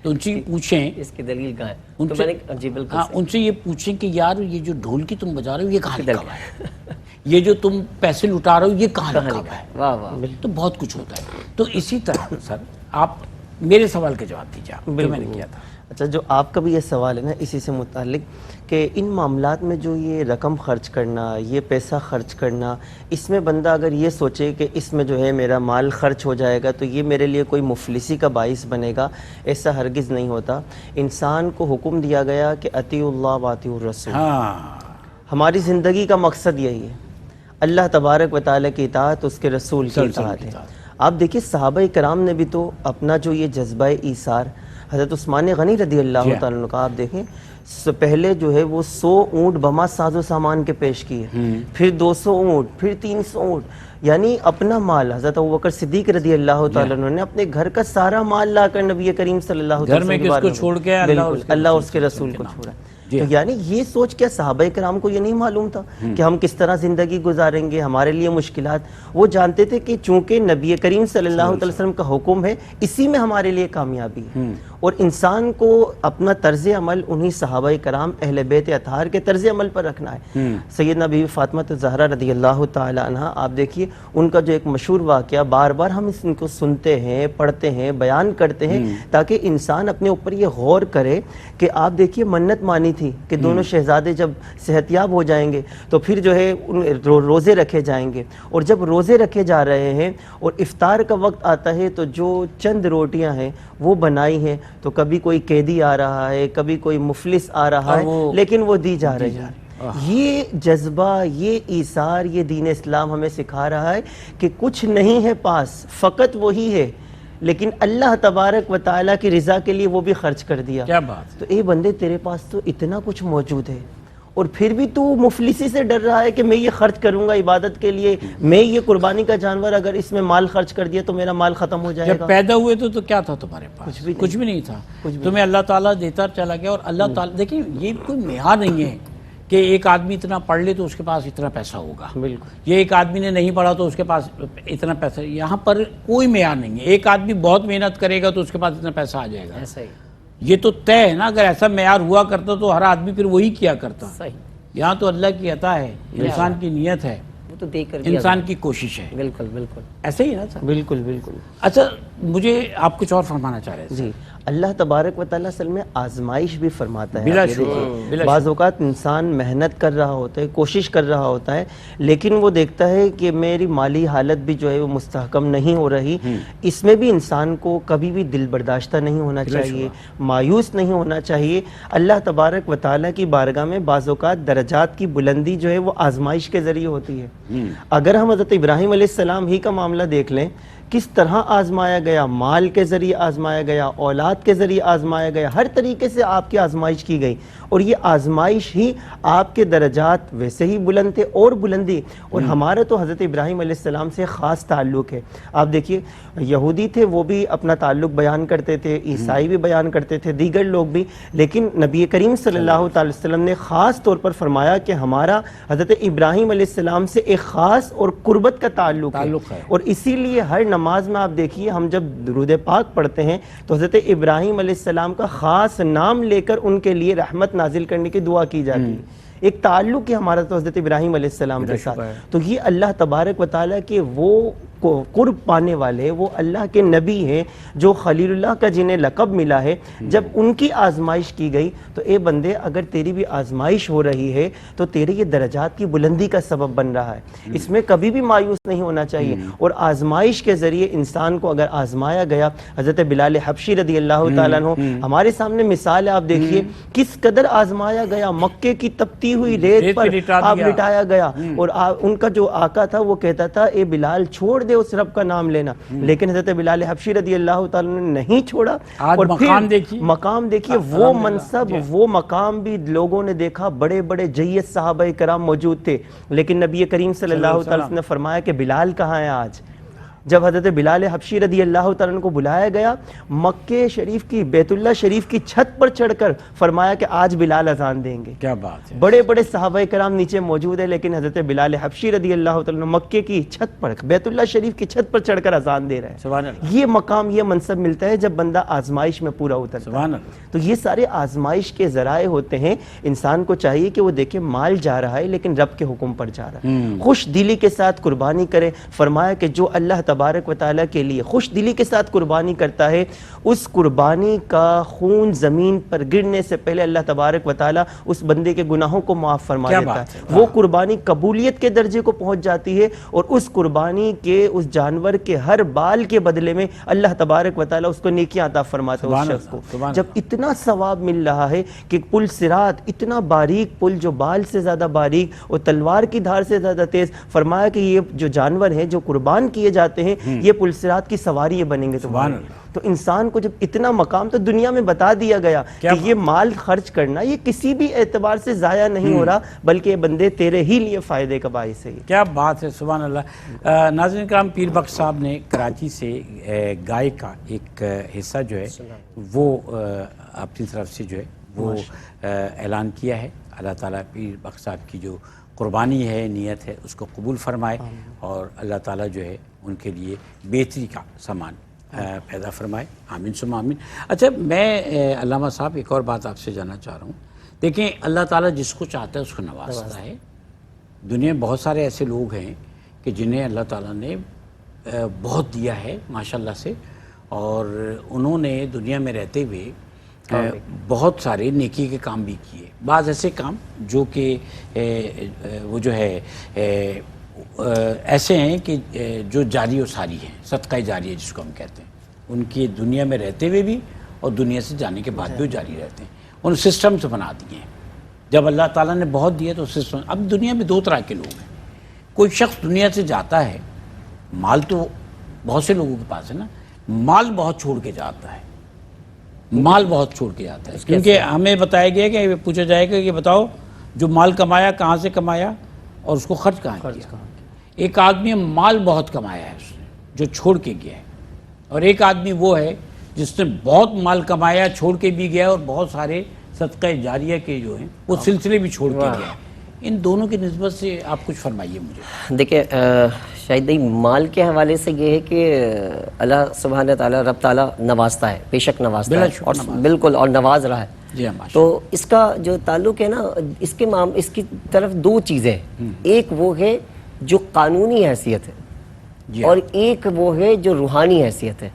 تو ان سے پوچھیں، اس کی دلیل کہاں ہے؟ ان تو سے میں نے جی بالکل ہاں ان سے یہ پوچھیں کہ یار یہ جو ڈھولکی تم بجا رہے ہو یہ کہاں لکھا ہوا ہے؟ یہ جو تم پیسے لٹا رہے ہو یہ کہاں لکھا ہوا ہے؟ واہ واہ، تو بہت کچھ ہوتا ہے۔ تو اسی طرح سر آپ میرے سوال کے جواب دیجیے آپ، جو میں نے کیا تھا۔ اچھا، جو آپ کا بھی یہ سوال ہے نا اسی سے متعلق کہ ان معاملات میں جو یہ رقم خرچ کرنا، یہ پیسہ خرچ کرنا، اس میں بندہ اگر یہ سوچے کہ اس میں جو ہے میرا مال خرچ ہو جائے گا تو یہ میرے لیے کوئی مفلسی کا باعث بنے گا، ایسا ہرگز نہیں ہوتا۔ انسان کو حکم دیا گیا کہ اطیعوا اللہ واطیعوا الرسول، ہاں ہماری زندگی کا مقصد یہی ہے، اللہ تبارک و تعالیٰ کی اطاعت، اس کے رسول کی اطاعت ہے۔ آپ دیکھیے صحابہ کرام نے بھی تو اپنا جو یہ جذبہ ایثار، حضرت عثمان غنی رضی اللہ تعالیٰ عنہ کا آپ دیکھیں، پہلے جو ہے وہ 100 اونٹ بما ساز و سامان کے پیش کیے، پھر 200 اونٹ، پھر 300 اونٹ، یعنی اپنا مال حضرت ابوبکر صدیق رضی اللہ تعالیٰ عنہ نے اپنے گھر کا سارا مال لا کر نبی کریم صلی اللہ علیہ گھر میں وسلم کس کو چھوڑ کے اللہ اور اس کے رسول کو چھوڑا۔ تو یعنی یہ سوچ کیا صحابہ کرام کو یہ نہیں معلوم تھا کہ ہم کس طرح زندگی گزاریں گے، ہمارے لیے مشکلات؟ وہ جانتے تھے کہ چونکہ نبی کریم صلی اللہ علیہ وسلم کا حکم ہے، اسی میں ہمارے لیے کامیابی ہے۔ اور انسان کو اپنا طرز عمل انہی صحابہ کرام اہل بیت اطہار کے طرز عمل پر رکھنا ہے۔ سیدنا بی بی فاطمہ الزہرا رضی اللہ تعالی عنہ، آپ دیکھیے ان کا جو ایک مشہور واقعہ بار بار ہم ان کو سنتے ہیں، پڑھتے ہیں، بیان کرتے ہیں، تاکہ انسان اپنے اوپر یہ غور کرے کہ آپ دیکھیے منت مانی تھی کہ دونوں شہزادے جب صحت یاب ہو جائیں گے تو پھر جو ہے روزے رکھے جائیں گے، اور جب روزے رکھے جا رہے ہیں اور افطار کا وقت آتا ہے تو جو چند روٹیاں ہیں وہ بنائی ہیں تو کبھی کوئی قیدی آ رہا ہے، کبھی کوئی مفلس آ رہا ہے، لیکن وہ دی جا رہی ہے۔ یہ جذبہ، یہ ایثار، یہ دین اسلام ہمیں سکھا رہا ہے کہ کچھ نہیں ہے پاس، فقط وہی ہے، لیکن اللہ تبارک و تعالیٰ کی رضا کے لیے وہ بھی خرچ کر دیا۔ کیا بات ہے! تو اے بندے تیرے پاس تو اتنا کچھ موجود ہے اور پھر بھی تو مفلسی سے ڈر رہا ہے کہ میں یہ خرچ کروں گا عبادت کے لیے، میں یہ قربانی کا جانور اگر اس میں مال خرچ کر دیا تو میرا مال ختم ہو جائے جب گا۔ پیدا ہوئے تو کیا تھا تمہارے پاس؟ کچھ بھی نہیں تھا، تمہیں اللہ تعالیٰ دیتا چلا گیا۔ اور اللہ تعالیٰ دیکھیں یہ کوئی معیار نہیں ہے کہ ایک آدمی اتنا پڑھ لے تو اس کے پاس اتنا پیسہ ہوگا، بالکل یہ ایک آدمی نے نہیں پڑھا تو اس کے پاس اتنا پیسہ، یہاں پر کوئی معیار نہیں ہے۔ ایک آدمی بہت محنت کرے گا تو اس کے پاس اتنا پیسہ آ جائے گا، ایسا ہی یہ تو طے ہے نا۔ اگر ایسا معیار ہوا کرتا تو ہر آدمی پھر وہی کیا کرتا۔ صحیح، یہاں تو اللہ کی عطا ہے، انسان کی نیت ہے، وہ تو دیکھ کر انسان کی کوشش ہے، بالکل بالکل ایسے ہی نا سر؟ بالکل بالکل۔ اچھا مجھے آپ کچھ اور فرمانا چاہ رہے تھے؟ جی، اللہ تبارک و تعالیٰ اصل میں آزمائش بھی فرماتا ہے۔ بلا آپ یہ شبہ، دیکھیے، بلا بعض اوقات انسان محنت کر رہا ہوتا ہے، کوشش کر رہا ہوتا ہے، لیکن وہ دیکھتا ہے کہ میری مالی حالت بھی جو ہے وہ مستحکم نہیں ہو رہی۔ اس میں بھی انسان کو کبھی بھی دل برداشتہ نہیں ہونا چاہیے، مایوس نہیں ہونا چاہیے۔ اللہ تبارک و تعالیٰ کی بارگاہ میں بعض اوقات درجات کی بلندی جو ہے وہ آزمائش کے ذریعے ہوتی ہے۔ اگر ہم حضرت ابراہیم علیہ السلام ہی کا معاملہ دیکھ لیں، کس طرح آزمایا گیا، مال کے ذریعے آزمایا گیا، اولاد کے ذریعے آزمایا گیا، ہر طریقے سے آپ کی آزمائش کی گئی، اور یہ آزمائش ہی آپ کے درجات ویسے ہی بلند تھے اور بلندی۔ اور ہمارا تو حضرت ابراہیم علیہ السلام سے خاص تعلق ہے۔ آپ دیکھیے یہودی تھے وہ بھی اپنا تعلق بیان کرتے تھے، عیسائی بھی بیان کرتے تھے، دیگر لوگ بھی، لیکن نبی کریم صلی اللہ تعالی وسلم نے خاص طور پر فرمایا کہ ہمارا حضرت ابراہیم علیہ السلام سے ایک خاص اور قربت کا تعلق ہے، اور اسی لیے ہر نماز میں آپ دیکھیے ہم جب درود پاک پڑھتے ہیں تو حضرت ابراہیم علیہ السلام کا خاص نام لے کر ان کے لیے رحمت نازل کرنے کی دعا کی جاتی ہے. ایک تعلق ہے ہمارا تو حضرت ابراہیم علیہ السلام کے ساتھ. تو یہ اللہ تبارک و تعالیٰ کے وہ قرب پانے والے وہ اللہ کے نبی ہیں جو خلیل اللہ کا جنہیں لقب ملا ہے. جب ان کی آزمائش کی گئی تو اے بندے اگر تیری بھی آزمائش ہو رہی ہے تو تیرے یہ درجات کی بلندی کا سبب بن رہا ہے. اس میں کبھی بھی مایوس نہیں ہونا چاہیے. اور آزمائش کے ذریعے انسان کو اگر آزمایا گیا, حضرت بلال حبشی رضی اللہ تعالیٰ عنہ ہمارے سامنے مثال ہے, آپ دیکھیے کس قدر آزمایا گیا. مکے کی تپتی ہوئی ریت پر آپ لٹایا گیا اور ان کا جو آقا تھا وہ کہتا تھا اے بلال چھوڑ دے اس رب کا نام لینا, لیکن حضرت بلال حبشی رضی اللہ تعالیٰ نے نہیں چھوڑا. اور مقام دیکھیے وہ منصب وہ مقام بھی لوگوں نے دیکھا, بڑے بڑے جید صحابہ کرام موجود تھے, لیکن نبی کریم صلی اللہ تعالیٰ نے فرمایا کہ بلال کہاں ہے آج. جب حضرت بلال حبشی رضی اللہ تعالیٰ عنہ کو بلایا گیا مکہ شریف کی بیت اللہ شریف کی چھت پر چڑھ کر فرمایا کہ آج بلال اذان دیں گے. کیا بات ہے. بڑے بڑے صحابہ کرام نیچے موجود ہیں, لیکن حضرت بلال حبشی رضی اللہ تعالیٰ عنہ مکے کی چھت پر بیت اللہ شریف کی چھت پر چڑھ کر اذان دے رہے ہیں. سبحان اللہ. یہ مقام یہ منصب ملتا ہے جب بندہ آزمائش میں پورا اترتا ہے. سبحان اللہ. تو یہ سارے آزمائش کے ذرائع ہوتے ہیں. انسان کو چاہیے کہ وہ دیکھے مال جا رہا ہے لیکن رب کے حکم پر جا رہا ہے. خوش دلی کے ساتھ قربانی کرے. فرمایا کہ جو اللہ تبارک و تعالیٰ کے لیے خوش دلی کے ساتھ قربانی کرتا ہے اس قربانی کا خون زمین پر گرنے سے پہلے اللہ تبارک و تعالیٰ اس بندے کے گناہوں کو معاف فرما دیتا ہے. وہ قربانی قبولیت کے درجے کو پہنچ جاتی ہے اور اس قربانی کے اس جانور کے ہر بال کے بدلے میں اللہ تبارک و تعالیٰ اس کو نیکیاں عطا فرماتا ہے اس شخص کو. جب اتنا ثواب مل رہا ہے کہ پل صراط اتنا باریک پل جو بال سے زیادہ باریک اور تلوار کی دھار سے زیادہ تیز, فرمایا کہ یہ جو جانور ہیں جو قربان کیے جاتے ہیں یہ پل صراط کی سواری یہ بنیں گے. تو انسان کو جب اتنا مقام تو دنیا میں بتا دیا گیا کہ یہ مال خرچ کرنا یہ کسی بھی اعتبار سے ضائع نہیں ہو رہا بلکہ بندے تیرے ہی لیے فائدے کا باعث ہے. کیا بات ہے. سبحان اللہ. ناظرین کرام, پیر بخش صاحب نے کراچی سے گائے کا ایک حصہ جو ہے وہ اپنی طرف سے جو ہے وہ اعلان کیا ہے. اللہ تعالیٰ پیر بخش صاحب کی جو قربانی ہے نیت ہے اس کو قبول فرمائے اور اللہ تعالیٰ جو ہے ان کے لیے بہتری کا سامان پیدا فرمائے. آمین ثم آمین. اچھا میں علامہ صاحب ایک اور بات آپ سے جاننا چاہ رہا ہوں. دیکھیں اللہ تعالیٰ جس کو چاہتا ہے اس کو نوازتا ہے. دنیا میں بہت سارے ایسے لوگ ہیں کہ جنہیں اللہ تعالیٰ نے بہت دیا ہے ماشاءاللہ سے, اور انہوں نے دنیا میں رہتے ہوئے بہت سارے نیکی کے کام بھی کیے. بعض ایسے کام جو کہ وہ جو ہے ایسے ہیں کہ جو جاری و ساری ہیں, صدقہ جاریہ جس کو ہم کہتے ہیں, ان کی دنیا میں رہتے ہوئے بھی اور دنیا سے جانے کے بعد بھی وہ جاری رہتے ہیں. ان سسٹمز بنا دیے ہیں. جب اللہ تعالیٰ نے بہت دیے تو سسٹم. اب دنیا میں دو طرح کے لوگ ہیں. کوئی شخص دنیا سے جاتا ہے, مال تو بہت سے لوگوں کے پاس ہے نا, مال بہت چھوڑ کے جاتا ہے, مال بہت چھوڑ کے جاتا ہے. کیونکہ ہمیں بتایا گیا کہ پوچھا جائے گا کہ بتاؤ جو مال کمایا کہاں سے کمایا اور اس کو خرچ کہاں کیا. ایک آدمی مال بہت کمایا ہے اس نے جو چھوڑ کے گیا ہے, اور ایک آدمی وہ ہے جس نے بہت مال کمایا چھوڑ کے بھی گیا اور بہت سارے صدقہ جاریہ کے جو ہیں وہ سلسلے بھی چھوڑ کے گیا. ان دونوں کی نسبت سے آپ کچھ فرمائیے مجھے. دیکھیں شاید مال کے حوالے سے یہ ہے کہ اللہ سبحانہ تعالیٰ رب تعالیٰ نوازتا ہے, بے شک نوازتا ہے اور بالکل اور نواز رہا ہے. تو اس کا جو تعلق ہے نا اس کی طرف دو چیزیں, ایک وہ ہے جو قانونی حیثیت ہے اور ایک وہ ہے جو روحانی حیثیت ہے.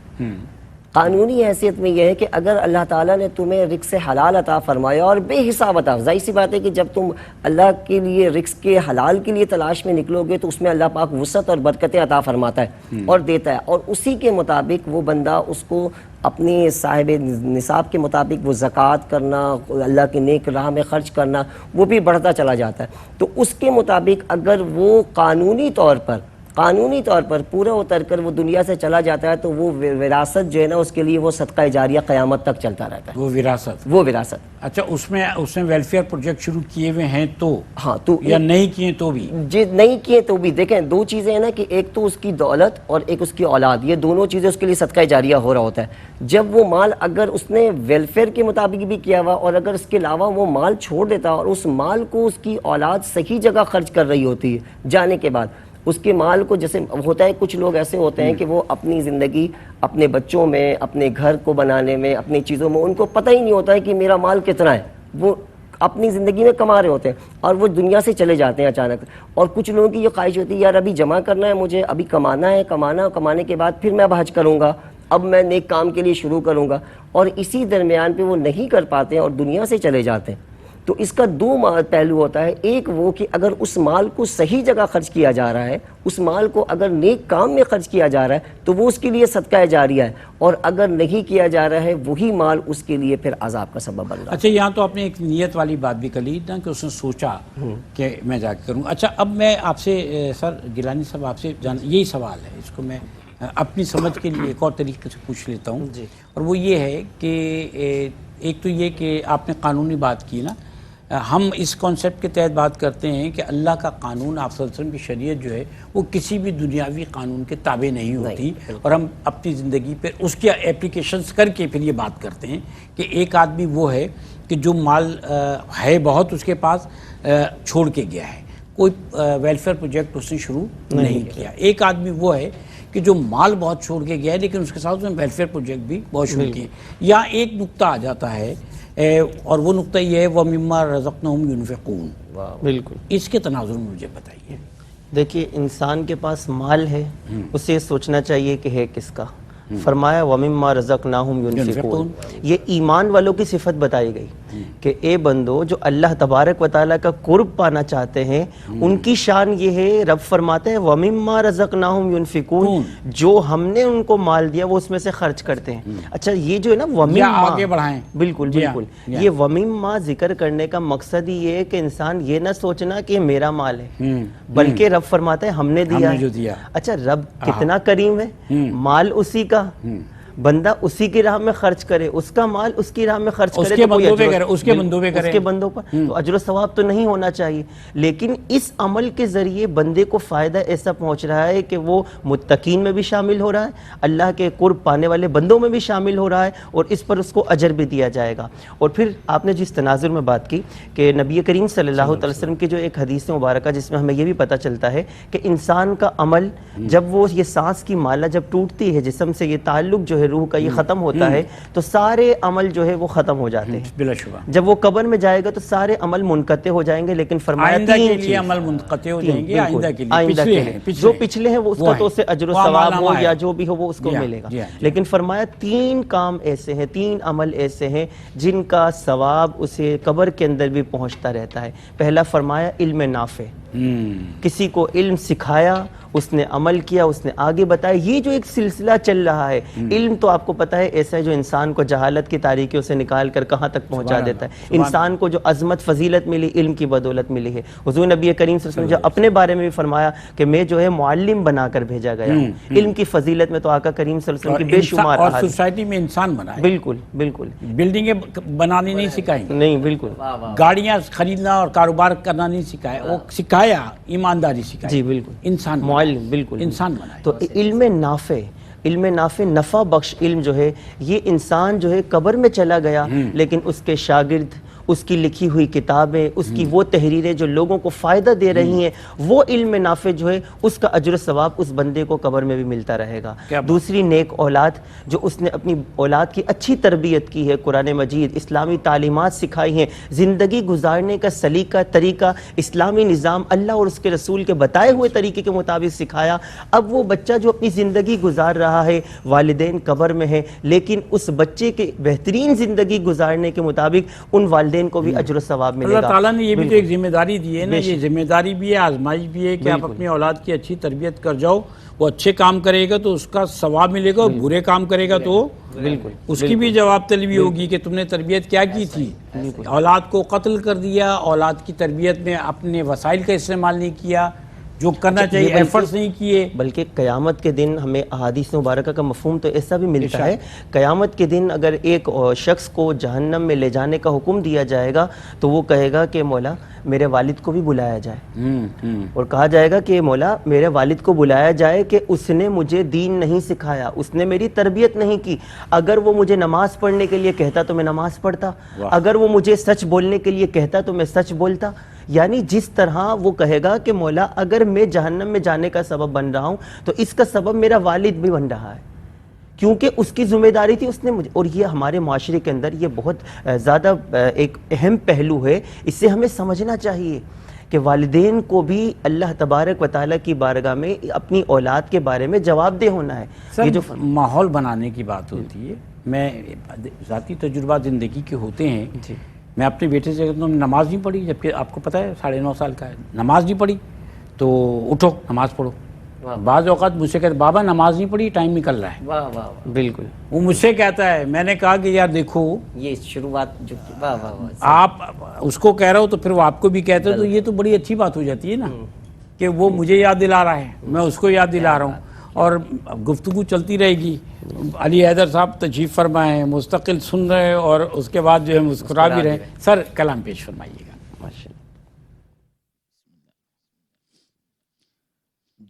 قانونی حیثیت میں یہ ہے کہ اگر اللہ تعالیٰ نے تمہیں رزق حلال عطا فرمایا اور بے حساب عطا, ظاہر سی بات ہے کہ جب تم اللہ کے لیے رزق کے حلال کے لیے تلاش میں نکلو گے تو اس میں اللہ پاک وسعت اور برکتیں عطا فرماتا ہے اور دیتا ہے, اور اسی کے مطابق وہ بندہ اس کو اپنی صاحب نصاب کے مطابق وہ زکوٰۃ کرنا, اللہ کی نیک راہ میں خرچ کرنا وہ بھی بڑھتا چلا جاتا ہے. تو اس کے مطابق اگر وہ قانونی طور پر پورا اتر کر وہ دنیا سے چلا جاتا ہے تو وہ وراثت جو ہے نا اس کے لیے وہ صدقہ جاریہ قیامت تک چلتا رہتا ہے. وہ وراثت. اچھا اس نے ویلفیئر پروجیکٹ شروع کیے ہوئے ہیں تو ہاں, تو یا نہیں کیے تو بھی نہیں کیے تو بھی دیکھیں دو چیزیں ہیں نا کہ ایک تو اس کی دولت اور ایک اس کی اولاد, یہ دونوں چیزیں اس کے لیے صدقہ جاریہ ہو رہا ہوتا ہے. جب وہ مال اگر اس نے ویلفیئر کے مطابق بھی کیا ہوا اور اگر اس کے علاوہ وہ مال چھوڑ دیتا اور اس مال کو اس کی اولاد صحیح جگہ خرچ کر رہی ہوتی ہے جانے کے بعد, اس کے مال کو جیسے ہوتا ہے کچھ لوگ ایسے ہوتے ہیں کہ وہ اپنی زندگی اپنے بچوں میں، اپنے گھر کو بنانے میں، اپنی چیزوں میں ان کو پتہ ہی نہیں ہوتا ہے کہ میرا مال کتنا ہے، وہ اپنی زندگی میں کما رہے ہوتے ہیں اور وہ دنیا سے چلے جاتے ہیں اچانک. اور کچھ لوگوں کی یہ خواہش ہوتی ہے یار ابھی جمع کرنا ہے مجھے، ابھی کمانا ہے، کمانے کے بعد پھر میں اب حج کروں گا، اب میں نیک کام کے لیے شروع کروں گا، اور اسی درمیان پہ وہ نہیں کر پاتے ہیں اور دنیا سے چلے جاتے ہیں. تو اس کا دو پہلو ہوتا ہے. ایک وہ کہ اگر اس مال کو صحیح جگہ خرچ کیا جا رہا ہے، اس مال کو اگر نیک کام میں خرچ کیا جا رہا ہے تو وہ اس کے لیے صدقہ جاریہ ہے، اور اگر نہیں کیا جا رہا ہے وہی مال اس کے لیے پھر عذاب کا سبب بن رہا ہے. اچھا یہاں تو آپ نے ایک نیت والی بات بھی کر لی نا کہ اس نے سوچا کہ میں جا کے کروں. اچھا اب میں آپ سے سر گیلانی صاحب آپ سے یہی سوال ہے، اس کو میں اپنی سمجھ کے لیے ایک اور طریقے سے پوچھ لیتا ہوں، اور وہ یہ ہے کہ ایک تو یہ کہ آپ نے قانونی بات کی نا، ہم اس کانسیپٹ کے تحت بات کرتے ہیں کہ اللہ کا قانون، آپ صلی اللہ علیہ وسلم کی شریعت جو ہے وہ کسی بھی دنیاوی قانون کے تابع نہیں ہوتی، اور ہم اپنی زندگی پہ اس کی اپلیکیشنز کر کے پھر یہ بات کرتے ہیں کہ ایک آدمی وہ ہے کہ جو مال ہے بہت اس کے پاس، چھوڑ کے گیا ہے، کوئی ویلفیئر پروجیکٹ اس نے شروع نہیں کیا. ایک آدمی وہ ہے کہ جو مال بہت چھوڑ کے گیا ہے لیکن اس کے ساتھ اس نے ویلفیئر پروجیکٹ بھی بہت شروع کیے. یا ایک نقطہ آ جاتا ہے اور وہ نقطہ یہ ہے وَمِمَّا رَزَقْنَاهُمْ يُنْفِقُونَ. بالکل. اس کے تناظر میں مجھے بتائیے. دیکھیے انسان کے پاس مال ہے، اسے سوچنا چاہیے کہ ہے کس کا. فرمایا وَمِمَّا رَزَقْنَاهُمْ يُنْفِقُونَ. یہ ایمان والوں کی صفت بتائی گئی کہ اے بندو جو اللہ تبارک و تعالیٰ کا قرب پانا چاہتے ہیں ان کی شان یہ ہے، رب فرماتے ہیں وَمِمَّا رَزَقْنَاهُمْ يُنْفِقُونَ، جو ہم نے ان کو مال دیا وہ اس میں سے خرچ کرتے ہیں. اچھا یہ جو ہے نا وَمِمَّا، آگے بڑھائیں. بالکل بالکل، یہ وَمِمَّا ذکر کرنے کا مقصد ہی یہ ہے کہ انسان یہ نہ سوچنا کہ میرا مال ہے، بلکہ رب فرماتے ہیں ہم نے دیا. اچھا رب کتنا کریم ہے، مال اسی کا، بندہ اسی کی راہ میں خرچ کرے، اس کا مال اس کی راہ میں خرچ کرے، اس کے بندوں پہ کرے، تو اجر و ثواب تو نہیں ہونا چاہیے. لیکن اس عمل کے ذریعے بندے کو فائدہ ایسا پہنچ رہا ہے کہ وہ متقین میں بھی شامل ہو رہا ہے، اللہ کے قرب پانے والے بندوں میں بھی شامل ہو رہا ہے، اور اس پر اس کو اجر بھی دیا جائے گا. اور پھر آپ نے جس تناظر میں بات کی کہ نبی کریم صلی اللہ علیہ وسلم کی جو ایک حدیث مبارکہ جس میں ہمیں یہ بھی پتہ چلتا ہے کہ انسان کا عمل جب وہ یہ سانس کی مالا جب ٹوٹتی ہے جسم سے، یہ تعلق جو ہے روح کا یہ ختم ہوتا ہے تو سارے عمل جو ہے وہ ختم ہو جاتے ہیں. بلا شبہ جب وہ قبر میں جائے گا تو سارے عمل منقطع ہو جائیں گے، لیکن فرمایا آئندہ کے تین لیے چیز، عمل منقطع ہو جائیں گے، آئندہ کے آئندہ کے لیے جو پچھلے ہیں وہ اس کا تو اسے اجر و ثواب ہو یا جو بھی ہو وہ اس کو ملے گا. لیکن فرمایا تین کام ایسے ہیں، تین عمل ایسے ہیں جن کا ثواب اسے قبر کے اندر بھی پہنچتا رہتا ہے. پہلا فرمایا علم نافع، کسی کو علم سکھایا، اس نے عمل کیا، اس نے آگے بتایا. یہ جو ایک سلسلہ چل رہا ہے، علم تو آپ کو پتا ہے ایسا ہے جو انسان کو جہالت کی تاریکیوں سے نکال کر کہاں تک پہنچا دیتا ہے. انسان کو جو عظمت فضیلت ملی علم کی بدولت ملی ہے. حضور نبی کریم صلی اللہ علیہ وسلم جو اپنے بارے میں بھی فرمایا کہ میں جو ہے معلم بنا کر بھیجا گیا ہوں. علم کی فضیلت میں تو آقا کریم صلی اللہ علیہ وسلم کی بے شمار اور سوسائٹی میں انسان بنائے. بالکل بالکل، بلڈنگیں بنانی نہیں سکھائیں، نہیں بالکل، گاڑیاں خریدنا اور کاروبار کرنا نہیں سکھایا، وہ سکھایا ایمانداری سکھائی. جی بالکل، انسان معلم بالکل انسان بنائے. تو علم نافع نفع بخش علم جو ہے یہ انسان جو ہے قبر میں چلا گیا، لیکن اس کے شاگرد، اس کی لکھی ہوئی کتابیں، اس کی وہ تحریریں جو لوگوں کو فائدہ دے رہی ہیں، وہ علم نافع جو ہے اس کا اجر و ثواب اس بندے کو قبر میں بھی ملتا رہے گا. دوسری نیک اولاد جو اس نے اپنی اولاد کی اچھی تربیت کی ہے، قرآن مجید اسلامی تعلیمات سکھائی ہیں، زندگی گزارنے کا سلیقہ طریقہ اسلامی نظام اللہ اور اس کے رسول کے بتائے ہوئے طریقے کے مطابق سکھایا. اب وہ بچہ جو اپنی زندگی گزار رہا ہے، والدین قبر میں ہیں، لیکن اس بچے کے بہترین زندگی گزارنے کے مطابق ان والدین کو بھی اجر و ثواب ملے گا. اللہ تعالیٰ نے یہ بھی تو ایک ذمہ داری دی ہے نا، یہ ذمہ داری بھی ہے، آزمائش بھی ہے کہ آپ اپنی اولاد کی اچھی تربیت کر جاؤ. وہ اچھے کام کرے گا تو اس کا ثواب ملے گا، برے کام کرے گا تو بالکل اس کی بھی جواب طلبی ہوگی کہ تم نے تربیت کیا کی تھی. اولاد کو قتل کر دیا، اولاد کی تربیت میں اپنے وسائل کا استعمال نہیں کیا جو کرنا چاہیے، ایفرٹس نہیں کیے. بلکہ قیامت کے دن ہمیں احادیث مبارکہ کا مفہوم تو ایسا بھی ملتا ہے، قیامت کے دن اگر ایک شخص کو جہنم میں لے جانے کا حکم دیا جائے گا تو وہ کہے گا کہ مولا میرے والد کو بھی بلایا جائے، اور کہا جائے گا کہ مولا میرے والد کو بلایا جائے کہ اس نے مجھے دین نہیں سکھایا، اس نے میری تربیت نہیں کی. اگر وہ مجھے نماز پڑھنے کے لیے کہتا تو میں نماز پڑھتا، اگر وہ مجھے سچ بولنے کے لیے کہتا تو میں سچ بولتا. یعنی جس طرح وہ کہے گا کہ مولا اگر میں جہنم میں جانے کا سبب بن رہا ہوں تو اس کا سبب میرا والد بھی بن رہا ہے، کیونکہ اس کی ذمہ داری تھی، اس نے مجھے. اور یہ ہمارے معاشرے کے اندر یہ بہت زیادہ ایک اہم پہلو ہے، اس سے ہمیں سمجھنا چاہیے کہ والدین کو بھی اللہ تبارک و تعالیٰ کی بارگاہ میں اپنی اولاد کے بارے میں جواب دہ ہونا ہے. یہ جو ماحول بنانے کی بات ہوتی ہے، میں ذاتی تجربات زندگی کے ہوتے ہیں. میں اپنے بیٹے سے کہتا ہوں نماز نہیں پڑھی، جبکہ آپ کو پتہ ہے 9.5 سال کا ہے، نماز نہیں پڑھی تو اٹھو نماز پڑھو. بعض اوقات مجھ سے کہتے بابا نماز نہیں پڑھی، ٹائم نکل رہا ہے. واہ واہ واہ، بالکل وہ مجھ سے کہتا ہے، میں نے کہا کہ یار دیکھو یہ شروعات جو واہ واہ واہ، آپ اس کو کہہ رہا ہو تو پھر وہ آپ کو بھی کہتے ہو، تو یہ تو بڑی اچھی بات ہو جاتی ہے نا کہ وہ مجھے یاد دلا رہا ہے، میں اس کو یاد دلا رہا ہوں، اور گفتگو چلتی رہے گی. علی حیدر صاحب تشریف فرمائے ہیں، مستقل سن رہے اور اس کے بعد جو ہے مسکرا بھی رہے. سر کلام پیش فرمائیے گا.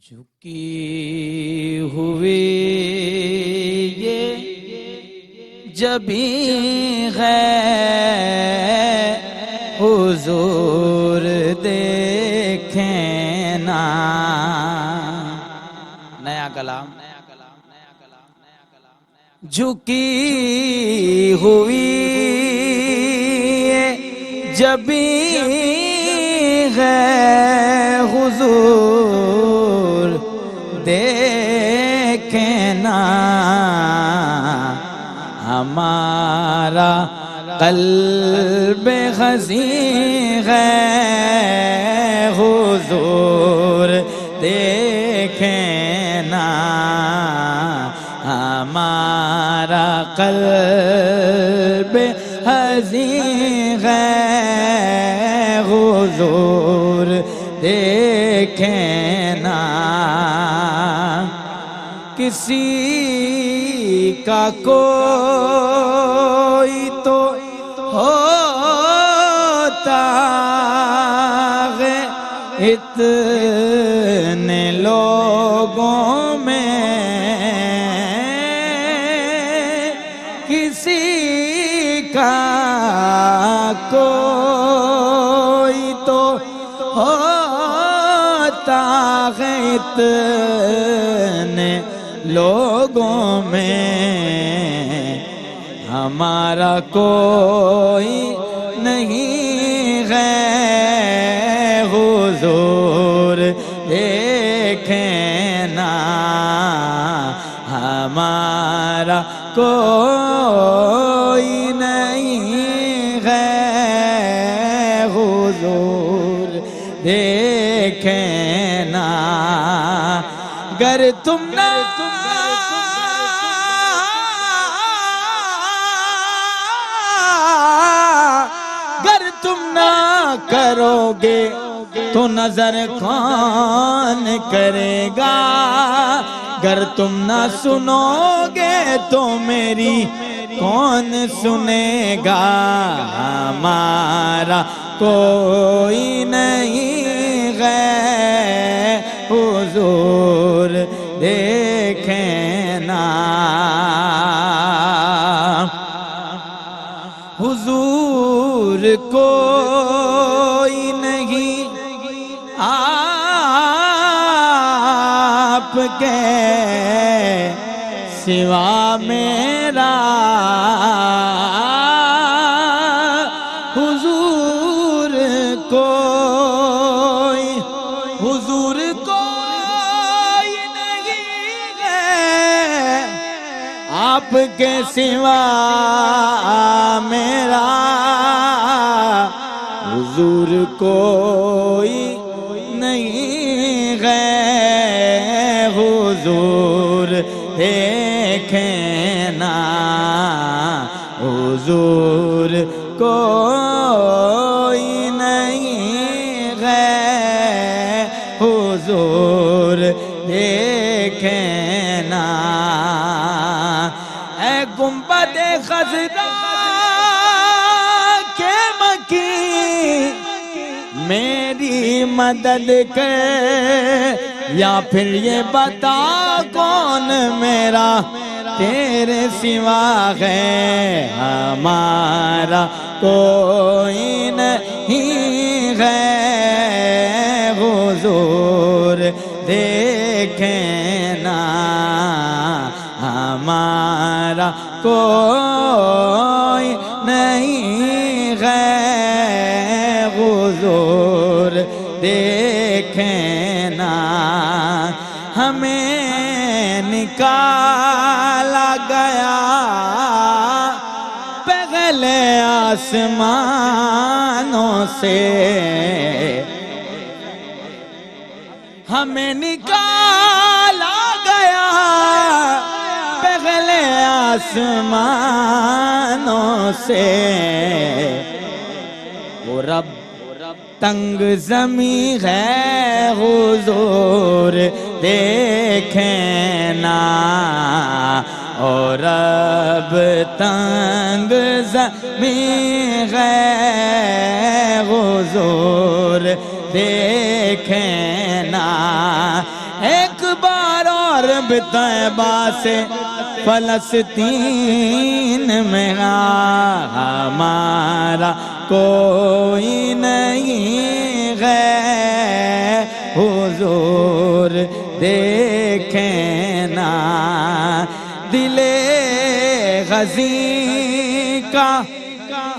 جھکی ہوئی یہ جبیں ہے حضور دیکھیں نا. نیا کلام. جھکی ہوئی یہ جبیں ہے حضور دیکھنا، ہمارا قلب خزیں ہے حضور دیکھنا، ہمارا قلب خزیں ہے حضور دیکھنا. کسی کا کوئی تو ہوتا ہے اتنے لوگوں میں، کسی کا کوئی تو ہوتا ہے اتنے لوگوں میں، ہمارا کوئی نہیں ہے حضور دیکھنا، ہمارا کوئی نہیں ہے حضور دیکھنا. گر تم نہ کرو گے تو نظر کون کرے گا، گر تم نہ سنو گے تو میری کون سنے گا، ہمارا کوئی نہیں ہے حضور دیکھنا. حضور کوئی نہیں آپ کے سوا میرا، حضور کوئی نہیں ہے آپ کے سوا میرا، حضور کوئی نہیں ہے حضور دیکھنا، حضور کوئی نہیں ہے حضور دیکھنا. اے گنبد خضرا کے مکی میری مدد کر، یا پھر یہ بتا کون میرا تیرے سوا ہے، ہمارا کوئی نہیں ہے دیکھیں نا ہمارا کوئی نہیں غیر حضور دیکھیں نا ہمیں نکالا گیا پہلے آسمانوں سے ہمیں نکالا گیا پہلے آسمانوں سے وہ رب تنگ زمیں ہے حضور دیکھیں نا اور رب تنگ زمیں ہے حضور دیکھیں نا ایک بار اور طیبہ سے فلسطین میں ہمارا کوئی نہیں غیر حضور دیکھیں نا دل غزی کا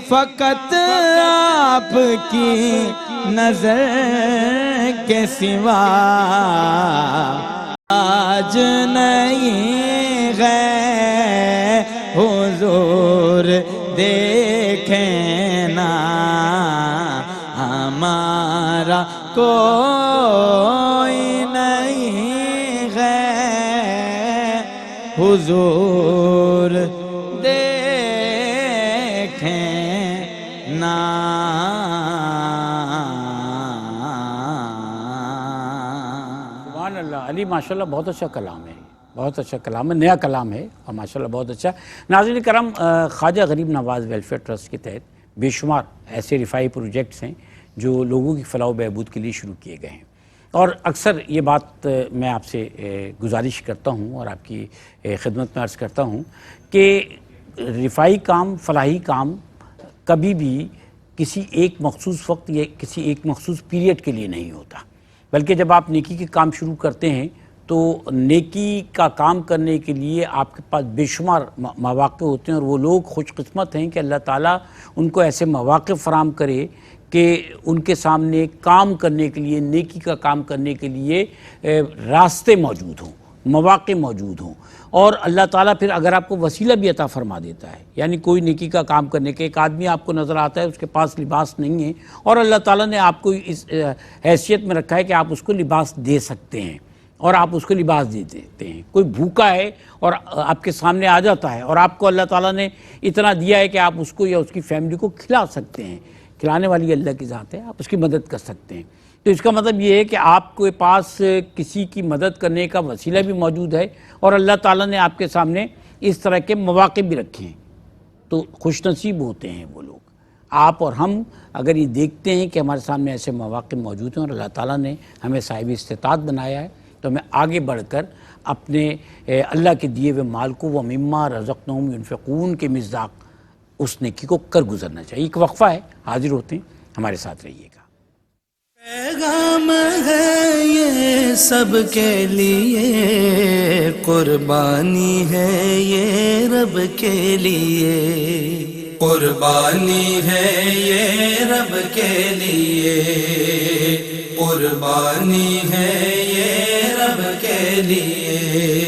فقط آپ کی نظر کے سوا آج نہیں غیر حضور دیکھیں نا ہمارا کوئی نہیں غیر حضور دیکھیں نا سبحان اللہ علی ماشاءاللہ بہت اچھا کلام ہے بہت اچھا کلام ہے نیا کلام ہے اور ماشاءاللہ بہت اچھا ناظرین کرام خواجہ غریب نواز ویلفیئر ٹرسٹ کے تحت بے شمار ایسے رفائی پروجیکٹس ہیں جو لوگوں کی فلاح و بہبود کے لیے شروع کیے گئے ہیں اور اکثر یہ بات میں آپ سے گزارش کرتا ہوں اور آپ کی خدمت میں عرض کرتا ہوں کہ رفائی کام فلاحی کام کبھی بھی کسی ایک مخصوص وقت یا کسی ایک مخصوص پیریڈ کے لیے نہیں ہوتا بلکہ جب آپ نیکی کے کام شروع کرتے ہیں تو نیکی کا کام کرنے کے لیے آپ کے پاس بے شمار مواقع ہوتے ہیں اور وہ لوگ خوش قسمت ہیں کہ اللہ تعالیٰ ان کو ایسے مواقع فراہم کرے کہ ان کے سامنے کام کرنے کے لیے نیکی کا کام کرنے کے لیے راستے موجود ہوں مواقع موجود ہوں اور اللہ تعالیٰ پھر اگر آپ کو وسیلہ بھی عطا فرما دیتا ہے یعنی کوئی نیکی کا کام کرنے کے ایک آدمی آپ کو نظر آتا ہے اس کے پاس لباس نہیں ہے اور اللہ تعالیٰ نے آپ کو اس حیثیت میں رکھا ہے کہ آپ اس کو لباس دے سکتے ہیں اور آپ اس کو لباس دے دیتے ہیں کوئی بھوکا ہے اور آپ کے سامنے آ جاتا ہے اور آپ کو اللہ تعالیٰ نے اتنا دیا ہے کہ آپ اس کو یا اس کی فیملی کو کھلا سکتے ہیں کھلانے والی اللہ کی ذات ہے آپ اس کی مدد کر سکتے ہیں تو اس کا مطلب یہ ہے کہ آپ کے پاس کسی کی مدد کرنے کا وسیلہ بھی موجود ہے اور اللہ تعالیٰ نے آپ کے سامنے اس طرح کے مواقع بھی رکھے ہیں تو خوش نصیب ہوتے ہیں وہ لوگ آپ اور ہم اگر یہ دیکھتے ہیں کہ ہمارے سامنے ایسے مواقع موجود ہیں اور اللہ تعالیٰ نے ہمیں صاحب استطاعت بنایا ہے تو ہمیں آگے بڑھ کر اپنے اللہ کے دیے ہوئے مال کو وہ مما رزقناہم ينفقون کے مصداق اس نیکی کو کر گزرنا چاہیے ایک وقفہ ہے حاضر ہوتے ہیں ہمارے ساتھ رہیے گا پیغام ہے یہ سب کے لیے قربانی ہے یہ رب کے لیے قربانی ہے یہ رب کے لیے قربانی ہے یہ رب کے لیے